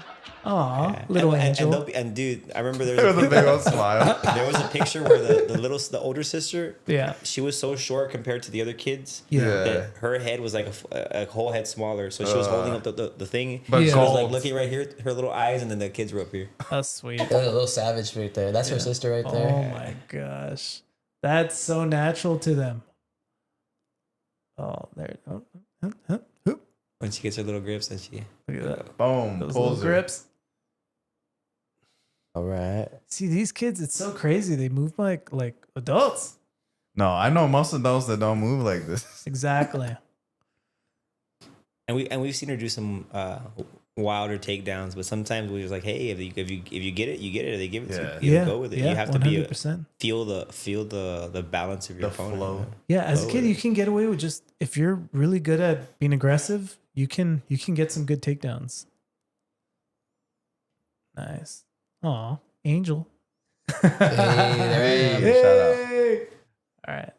Aw, little angel. And dude, I remember there With was a big old smile. there was a picture where the older sister, Yeah. she was so short compared to the other kids. Yeah. That her head was like a whole head smaller, so she was holding up the thing. But Yeah. She was like gold. looking right here, her little eyes, and then the kids were up here. That's sweet. A little savage right there. That's her sister right there. Oh my gosh, that's so natural to them. Oh, there. Oh, Look When she gets her little grips, and she at that. Boom. Those little Pulls her. grips. All right. See, these kids, it's so crazy. They move like adults. No, I know most of those that don't move like this. Exactly. and we've seen her do some wilder takedowns, but sometimes we was like, hey, if you get it, you get it. Or they give it to you. Yeah. Go with it. Yeah, You have to be 100%. feel the balance of your The opponent. flow. Yeah, as a Lower kid, it. you can get away with just if you're really good at being aggressive, you can get some good takedowns. Nice. Aw, Angel. Hey, there I am. Shout out. Hey. All right.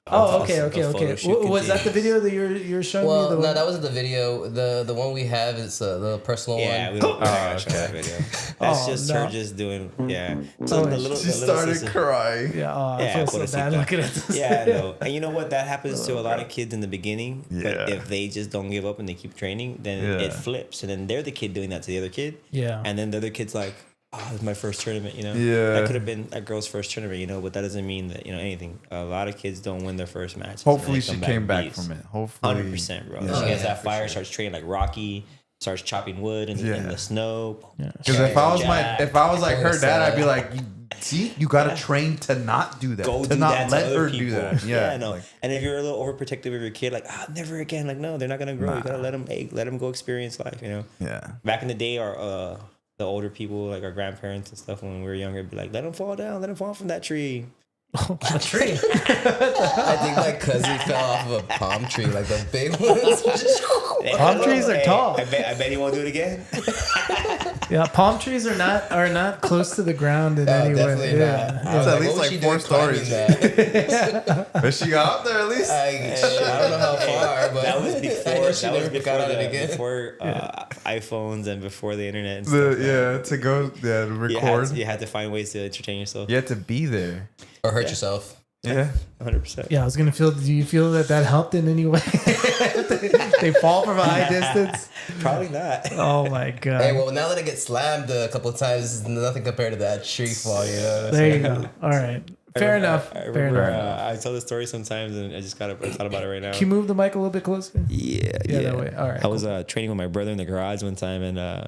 Oh, okay. The photo shoot Was that the continues. video that you're showing Well, me? no, that wasn't the video. The one we have is the personal Yeah, one. we don't show that video. That's Oh, just no. her just doing, yeah. Oh, So She started crying. Yeah, I Yeah, feel so pobrecita. bad looking at this. Yeah, I know. And you know what? That happens to a lot of kids in the beginning. Yeah. But if they just don't give up and they keep training, then Yeah. it flips. And then they're the kid doing that to the other kid. Yeah. And then the other kid's like, oh, this is my first tournament, you know? Yeah. That could have been that girl's first tournament, you know, but that doesn't mean that, you know, anything. A lot of kids don't win their first match. Hopefully she came back from it. Hopefully. 100%, bro. Yeah. She gets Yeah, that for fire, sure. starts training like Rocky, starts chopping wood in Yeah. the snow. Because if I was like her dad, I'd be Yeah. like, see, you gotta train to not do that. Go to do not that let to other her people. do that. Yeah. no. Like, And if you're a little overprotective of your kid, like, never again. Like, no, they're not gonna grow. You gotta let them go experience life. You know. yeah. Back in the day, our the older people, like our grandparents and stuff, when we were younger, would be like, let them fall down, let them fall from that tree. A tree. I think my cousin fell off of a palm tree, like the big ones. Palm trees are tall. I bet he won't do it again. Yeah, palm trees are not close to the ground in any way. Definitely Yeah. not. Yeah. It's at What least was like she 4 doing climbing stories. that? But she got up there at least. I don't know how far, but That was I before. know she That was never before, got on it again. before iPhones and before the internet. And stuff. To go, to record. You had to find ways to entertain yourself. You had to be there. Or hurt yourself. Yeah. 100%. Yeah, I was gonna feel. Do you feel that helped in any way? they fall from a high distance. Probably not. Oh my god. Hey, well, now that I get slammed a couple of times, this is nothing compared to that tree fall, you know? There you go. All right. Fair enough. I Fair remember, enough. I tell this story sometimes, and I thought about it right now. Can you move the mic a little bit closer? Yeah, Yeah, that way. All right, I was training with my brother in the garage one time, and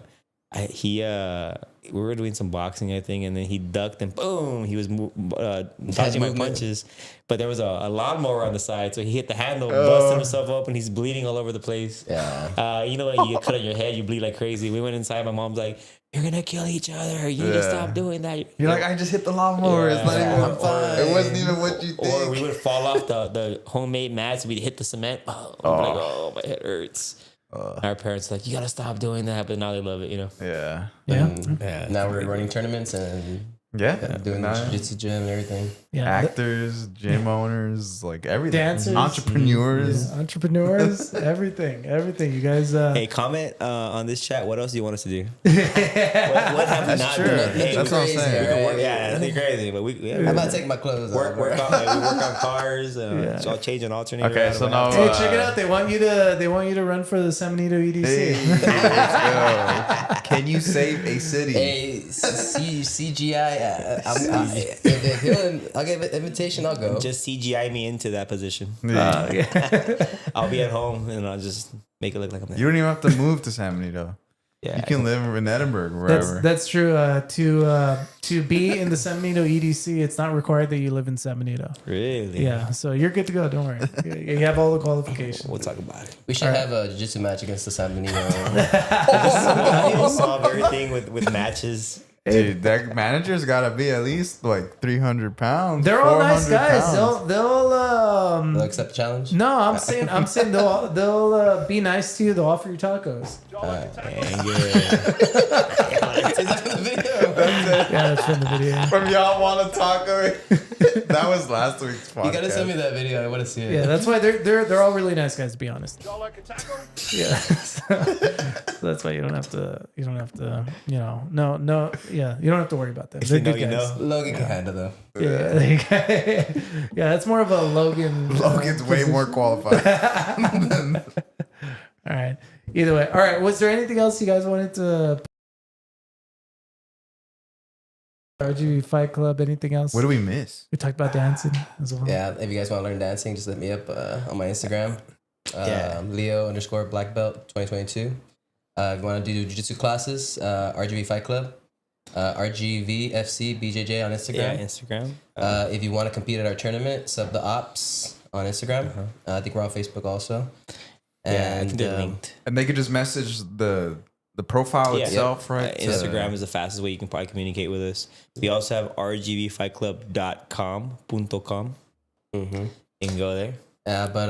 we were doing some boxing, I think, and then he ducked and boom, he was dodging my movement. punches. But there was a lawnmower on the side, so he hit the handle, busted himself up, and he's bleeding all over the place. Yeah. You know when you get cut on your head, you bleed like crazy. We went inside. My mom's like, "You're gonna kill each other. You need to Yeah. stop doing that." You're like, I just hit the lawnmower. It's not Yeah. even fun. It wasn't even what you think. Or we would fall off the homemade mats. We'd hit the cement. Oh, we'd be like, oh, my head hurts. Our parents were like, you gotta stop doing that, but now they love it, you know. Yeah. Yeah. Now we're running tournaments and Yeah. doing the Nah. jiu-jitsu gym and everything. Yeah. Actors, gym owners, like everything. Dancers. Entrepreneurs. Yeah, entrepreneurs, everything. You guys. Hey, comment on this chat. What else do you want us to do? what have we not true. done? Nothing Hey, That's what I'm crazy, saying. right? work, yeah, nothing crazy, but we I'm about to take my clothes work off. we work on cars. So I'll change an alternator. Okay, out of so my now- house. Hey, check it out. They want you to run for the San Benito EDC. Hey, let's go. Can you save a city? Hey, CGI. If I'll give an invitation. I'll go. Just CGI me into that position. Yeah. I'll be at home and I'll just make it look like I'm there. You don't even have to move to San Benito. Yeah, You can live in Edinburgh, wherever. That's true. To be in the San Benito EDC, it's not required that you live in San Benito. really. Yeah, so you're good to go. Don't worry. You have all the qualifications. We'll talk about it. We should have a jiu-jitsu match against the San Benito. We'll solve everything with matches. Dude, that manager's got to be at least like 300 pounds. They're all nice 400 guys. pounds. They'll accept the challenge. No, I'm saying they'll be nice to you. They'll offer you tacos. And good. Is that from the video? Yeah, that's from the video. From y'all want to taco? That was last week's podcast. You gotta send me that video. I want to see it. Yeah, that's why they're all really nice guys. To be honest. Y'all like a taco? Yeah. So that's why you don't have to. No. Yeah, you don't have to worry about that. If They're you know, good you guys. know. Logan can handle though. Yeah, there you go. Yeah, that's more of a Logan. Logan's way more qualified. All right. Either way. All right. Was there anything else you guys wanted to? RGB Fight Club. Anything else? What do we miss? We talked about dancing as well. Yeah, if you guys want to learn dancing, just hit me up on my Instagram. Leo_black belt 2022. If you want to do jiu-jitsu classes, RGB Fight Club. RGVFC BJJ on Yeah, Instagram. Instagram. If you want to compete at our tournament, sub the ops on Instagram. I think we're on Facebook also. Yeah, I And think they're linked. And they could just message the profile Yeah. itself, right? Instagram is the fastest way you can probably communicate with us. We also have rgbfightclub.com. Mhm. You can go there. But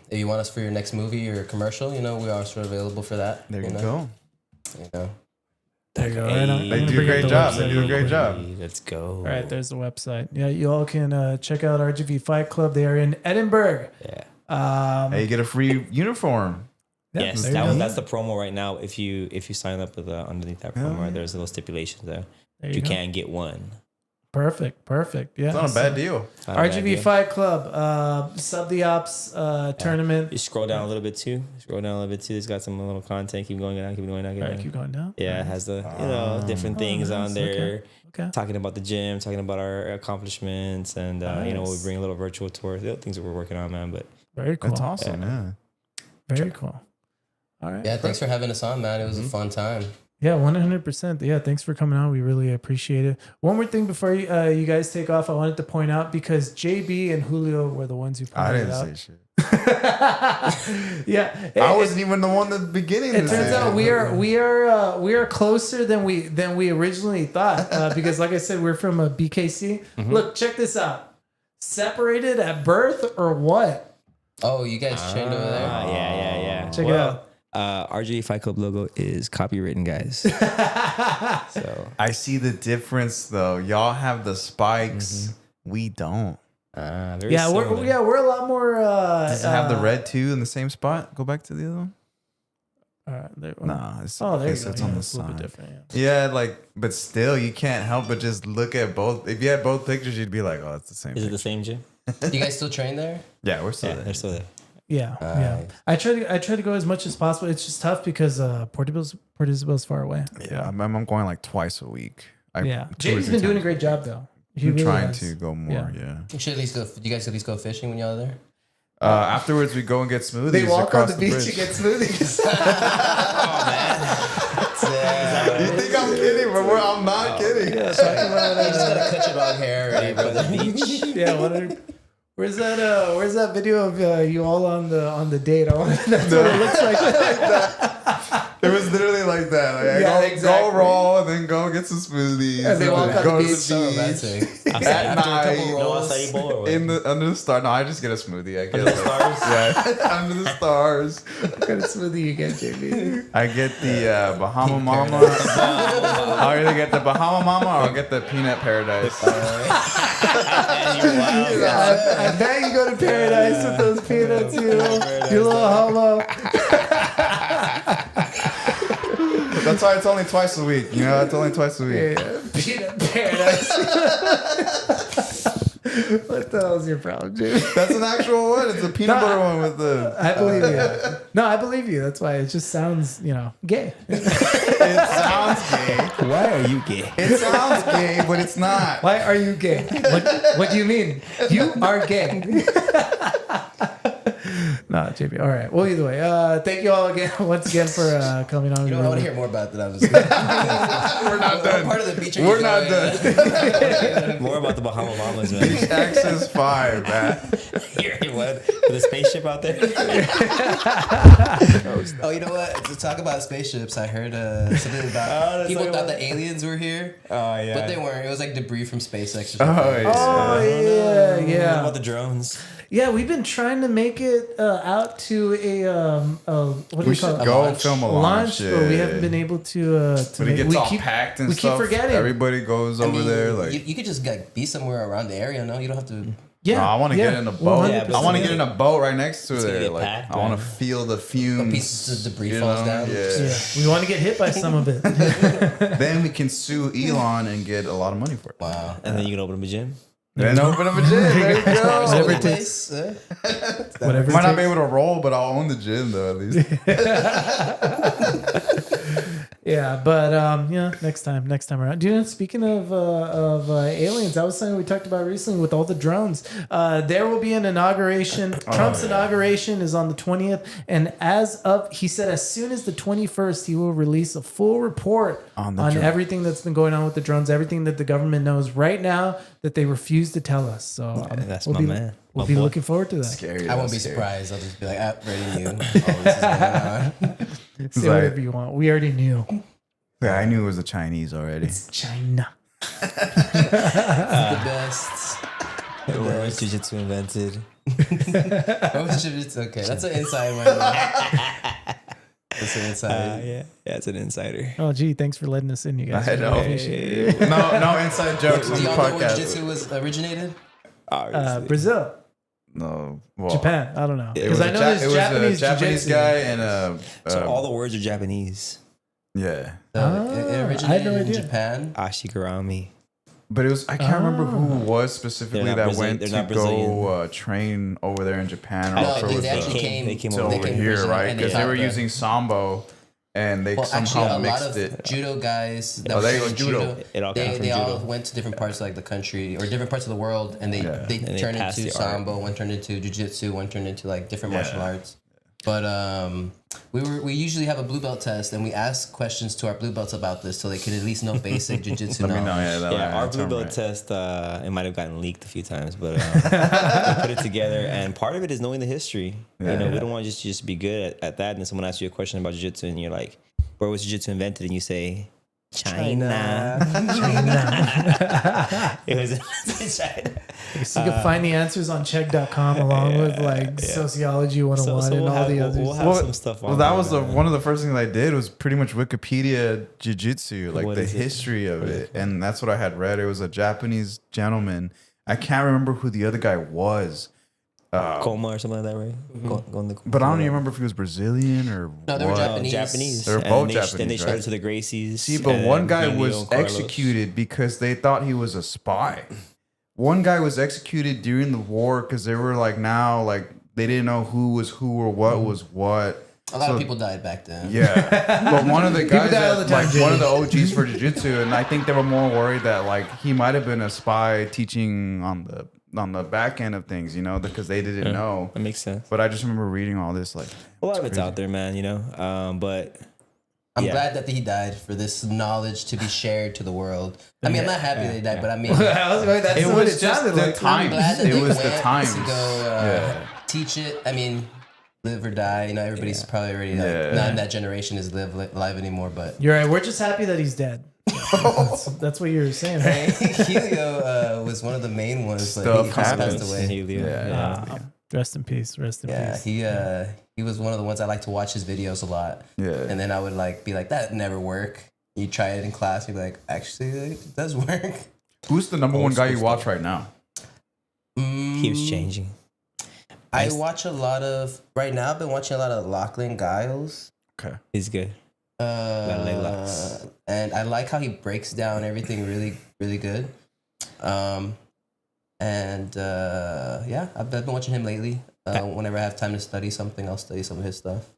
if you want us for your next movie or commercial, we are also available for that. There you know? go. You know. There you go. All right, I'm Hey, gonna They do a bring up great the job. website They do a real great quick. job. Let's go. All right, there's the website. Yeah, you all can check out RGV Fight Club. They are in Edinburgh. Yeah. Hey, you get a free uniform. Yeah, Yes, there you go. that's the promo right now. If you sign up with underneath that promo, there's a little stipulation there. There You go. can get one. Perfect. Yeah. It's not a bad deal. It's not a bad RGV deal. Fight Club, Sub the Ops tournament. You scroll down a little bit too. It's got some little content. Keep going down. Keep going down. All right, keep going down. Yeah, it has the different things nice. on there. Okay. Talking about the gym, talking about our accomplishments, and we Nice. bring a little virtual tour. The things that we're working on, man. But Very cool. That's awesome. Yeah. Very cool. All right. Yeah, thanks for having us on, man. It was a fun time. Yeah, 100%. Yeah, thanks for coming on. We really appreciate it. One more thing before you guys take off, I wanted to point out because JB and Julio were the ones who I pointed didn't it say shit. out. Yeah, I wasn't even the one at the beginning. It turns out we are closer than we originally thought because, like I said, we're from a BKC. Look, check this out. Separated at birth or what? Oh, you guys trained over there? yeah. Check it out. RGV Fight Club logo is copywritten, guys. So I see the difference though. Y'all have the spikes. We don't. very Yeah, similar. we're a lot more. Does it have the red too in the same spot? Go back to the other one. Nah, it's, Oh, there you it's go. on Yeah, the it's a little bit side. different. Yeah. Yeah, like, but still, you can't help but just look at both. If you had both pictures, you'd be like, "Oh, it's the same." Is it picture. the same gym? You guys still train there? Yeah, we're still Yeah, there. they're still there. Yeah, yeah. I try to go as much as possible. It's just tough because Port Isabel's far away. Yeah, I'm going like twice a week. Yeah, 2 or James 3 been doing a times. great job though. He I'm really trying has. to go more. Yeah. You should at least go. You guys at least go fishing when y'all are there? Afterwards, we go and get smoothies. They walk on across the beach bridge. and get smoothies. You think I'm kidding, but I'm not kidding. You just gotta cut your long hair already by the beach. Yeah, where's that video of you all on the date? That's what it looks like. It was literally like that. Like, Yeah, go exactly. raw and then go get some smoothies. And they walk on go the to beach. So romantic. At After a night. couple No rolls, acai bowl or what? Under the star. No, I just get a smoothie. I get Under the stars? Yeah, under the stars. What kind of smoothie you get, JB? I get the Bahama Mama. I'll either get the Bahama Mama or I'll get the Peanut Paradise. I bet you go to paradise with those peanuts, you little homo. That's why it's only twice a week. You know, it's only twice a week. Yeah, peanut paradise. What the hell is your problem, Jimmy? That's an actual one. It's a peanut butter one with the. I believe you. No, I believe you. That's why it just sounds, gay. It sounds gay. Why are you gay? It sounds gay, but it's not. Why are you gay? What do you mean? You are gay. No, JB. All right. Well, either way, thank you all again once again for coming on. You know, I want to hear more about that. We're not done. Part of the beach. We're not done. More about the Bahama Mamas, man. Access 5, man. Here, what? With a spaceship out there? Oh, you know what? To talk about spaceships, I heard something about people thought the aliens were here, Oh, yeah. but they weren't. It was like debris from SpaceX or something. Oh, yeah. Oh yeah, What yeah, about the drones? yeah. We've been trying to make it out to a what do We we should call it? go launch? film a Launch, launch. but we yeah. haven't been able to. But it gets all packed and we stuff. keep forgetting. Everybody goes I over mean, there. Like, you could just like be somewhere around the area. No, you don't have to. Yeah, no, I want to yeah, get in a boat. 100%. I want to get in a boat right next to gonna there. get Like, packed, I want to man. feel the fumes. Pieces of debris you falls know? down. Yeah. Yeah, we want to get hit by some of it. Then we can sue Elon and get a lot of money for it. Wow. And then you can open up a gym. Then open up a gym. There you go. Whatever it Place, Whatever. Might it not be takes. able to roll, but I'll own the gym though at least. Yeah, but next time around. Do you know? Speaking of aliens, that was something we talked about recently with all the drones. There will be an inauguration. Trump's inauguration is on the 20th, and he said as soon as the 21st, he will release a full report On on the drone. everything that's been going on with the drones, everything that the government knows right now that they refuse to tell us. So That's we'll my be, man. We'll My be boy. looking forward to that. Scary. I won't be that's scary. surprised. I'll just be like, ready you. All this is going on. Say like- whatever you want. We already knew. Yeah, I knew it was the Chinese already. China. The best. Where was Jiu-Jitsu invented? Oh, shit, it's okay. That's an inside one. That's an insider. Yeah, it's an insider. Oh, gee, thanks for letting us in, you guys. I know. Appreciate it. No inside jokes on Do the y'all know where podcast. jiu-jitsu was originated? Obviously. Brazil, No, well, Japan. I don't know It was, because I know there's Japanese Japanese jiu-jitsu. guy and a So all the words are Japanese. yeah. It I had originated no in idea. Japan. Ashigarami. But it was I can't remember who was specifically They're not that Brazil- went they're to not go Brazilian. train over there in Japan. No, or if it they was actually they came came to over they over came to here, Brazil right? and Because they taught were the- using sambo, and they Well, actually, somehow a lot mixed of it. judo guys that Oh, were there you doing go, judo. judo, It all came from they all judo. went to different parts of like the country or different parts of the world, and they Yeah. they turned passed into the art. sambo, one turned into jiu-jitsu, one turned into like different martial Yeah. arts. But we usually have a blue belt test, and we ask questions to our blue belts about this, so they can at least know basic jiu-jitsu Let me know. knowledge. Yeah, that Yeah, our that's blue all belt right. test, it might have gotten leaked a few times, but we put it together. And part of it is knowing the history. Yeah, you know, yeah. we don't want to just be good at that. And then someone asks you a question about jiu-jitsu, and you're like, where was jiu-jitsu invented? And you say, China. It was in China. So you can find the answers on check.com along with like sociology 101 and all the others. We'll have Well, some stuff on Well, that there, was man. one of the first things I did was pretty much Wikipedia jiu-jitsu, like What the is it? history of it. And that's what I had read. It was a Japanese gentleman. I can't remember who the other guy was. Coma or something like that, right? But I don't even remember if he was Brazilian or No, they were what. Japanese. Japanese. They were And both Then they Japanese, showed right? it to the Gracies. See, but and one guy Emilio was and Carlos. executed because they thought he was a spy. One guy was executed during the war because they were like they didn't know who was who or what was what. A lot So- of people died back then. Yeah, but one of the guys, die all the that, time, like one of the OGs for jiu-jitsu, and I think they were more worried that like he might have been a spy teaching on the back end of things, you know, because they didn't know. That makes sense. But I just remember reading all this like A lot of it's out there, man, you know. But I'm Yeah. glad that he died for this knowledge to be shared to the world. I mean, I'm not happy that he died, but I mean, That's it what was it just sounded the like. I'm glad times. that It they was the went times. to go Yeah. teach it. I mean, live or die. You know, everybo's probably already like, Yeah. not in that generation is live anymore. But You're right. We're just happy that he's dead. That's what you were saying, right? Helio was one of the main ones, but Stuff he just happens. passed away. Helio. Yeah. Rest in peace. Rest in Yeah, peace. he was one of the ones I like to watch his videos a lot. Yeah. And then I would like be like, that never work. You try it in class, you'd be like, actually, it does work. Who's the number one guy you watch right now? Keeps changing. I watch a lot of right now. I've been watching a lot of Lachlan Giles, Okay. He's good. leg locks. and I like how he breaks down everything really, really good. Yeah, I've been watching him lately. Whenever I have time to study something, I'll study some of his stuff.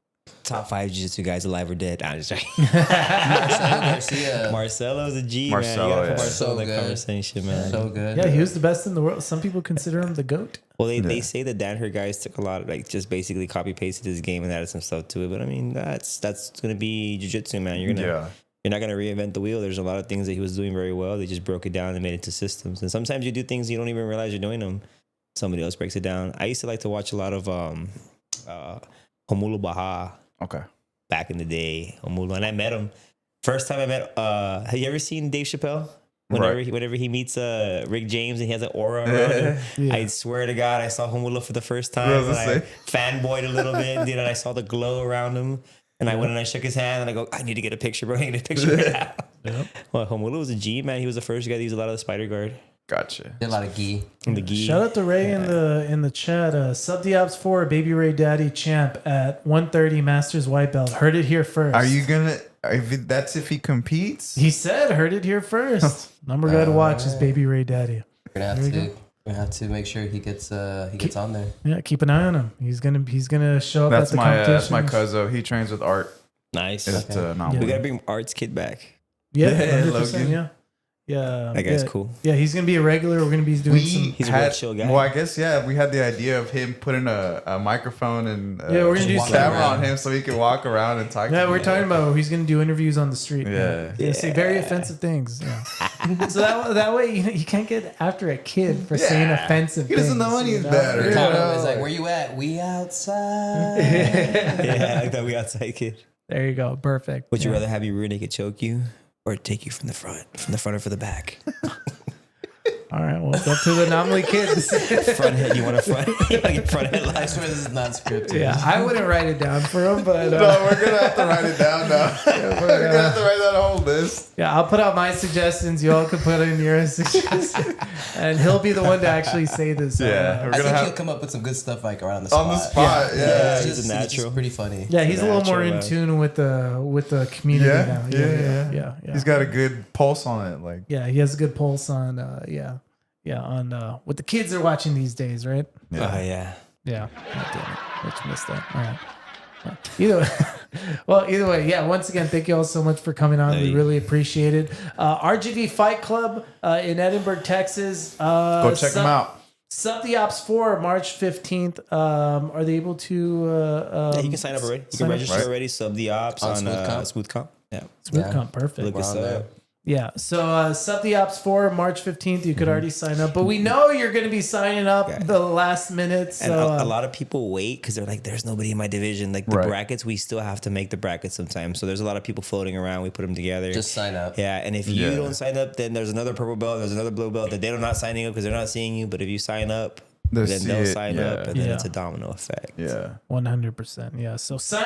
Top 5 jiu-jitsu guys alive or dead. I'm just joking. Marcelo Garcia, Marcelo's a G, Marcelo, man. You gotta yeah. put Marcelo in So that good. conversation, man. so good. Yeah, he was the best in the world. Some people consider him the GOAT. Well, they say the Danaher guys took a lot of like just basically copy pasted his game and added some stuff to it. But I mean, that's gonna be jiu-jitsu, man. You're not gonna reinvent the wheel. There's a lot of things that he was doing very well. They just broke it down and made it into systems. And sometimes you do things you don't even realize you're doing them. Somebody else breaks it down. I used to like to watch a lot of Romulo Baja Okay. back in the day. Romulo, and I met him. First time I met. Have you ever seen Dave Chappelle? Whenever he meets Rick James and he has an aura around him, Yeah. I swear to God, I saw Romulo for the first time. What was And it I fanboyed a little bit, and I saw the glow around him. And I went and I shook his hand and I go, I need to get a picture, bro. I need to get a picture now. Yep. Well, Romulo was a G, man. He was the first guy to use a lot of the spider guard Gotcha. Did a lot of gi. and the gi. Shout out to Ray in the chat. Sub Diops 4, Baby Ray Daddy champ at 130 Masters white belt. Heard it here first. Are you gonna? That's if he competes. He said, heard it here first. Number guy to watch is Baby Ray Daddy. We're gonna have to make sure he gets on there. Yeah, keep an eye on him. He's gonna show up That's at the my competition. that's my cousin. He trains with Art. Nice. At, Yeah. We gotta bring Art's kid back. Yeah, Yeah, 100%, Logan. yeah. Yeah. That guy's yeah. cool. Yeah, he's gonna be a regular. We're gonna be doing some. He's a real chill guy. Well, I guess we had the idea of him putting a microphone and Yeah, we're gonna do camera some- on him so he can walk around and talk. Yeah, to we're me. talking about he's gonna do interviews on the street. Yeah. Say very offensive things. Yeah. So that way you can't get after a kid for saying offensive. He doesn't things, know any you know? better. Yeah. Called him, it's like, where you at? We outside. Yeah, like that we outside kid. There you go. Perfect. Would you Yeah. rather have your rear naked choke you or take you from the front or from the back? All right. Well, it's up to the Anomaly kids. Front hit. You want to front? You want to get front hit I live? swear this is not scripted. Yeah, I wouldn't write it down for him, but No, we're gonna have to write it down now. We're gonna have to write that whole list. yeah, I'll put out my suggestions. You all can put in your suggestions, and he'll be the one to actually say this. Yeah, out we're loud. I gonna think he'll have come up with some good stuff like around the spot. on the spot. Yeah, It's He's just, a it's just natural. pretty funny. Yeah, he's a little more in Natural, tune with the community yeah, now. yeah. He's got a good pulse on it. Like, Yeah, he has a good pulse on on what the kids are watching these days, right? Oh yeah. Yeah. God damn it. I just missed that. All right. Either way, yeah. Once again, thank you all so much for coming on. We Hey. really appreciate it. RGV Fight Club in Edinburgh, Texas. go check them out. Sub the Ops 4, March 15th. Are they able to? Yeah, you can sign up already. You sign can up. register Right. already. Sub the ops On on Smooth Comp? Smooth Comp. Yeah. Smooth Yeah. Comp, perfect. Look We're us on there. up. Yeah, so Sub the Ops 4, March 15th. You could already sign up, but we know you're going to be signing up Yeah. the last minute. So And a lot of people wait because they're like, "There's nobody in my division." Like the Right. brackets, we still have to make the brackets sometimes. So there's a lot of people floating around. We put them together. Just sign up. Yeah, and if you Yeah. don't sign up, then there's another purple belt, there's another blue belt that they're not signing up because they're not seeing you. But if you sign up, They'll then see they'll it, sign yeah. up, and then Yeah. it's a domino effect. Yeah. 100%. Yeah, so sign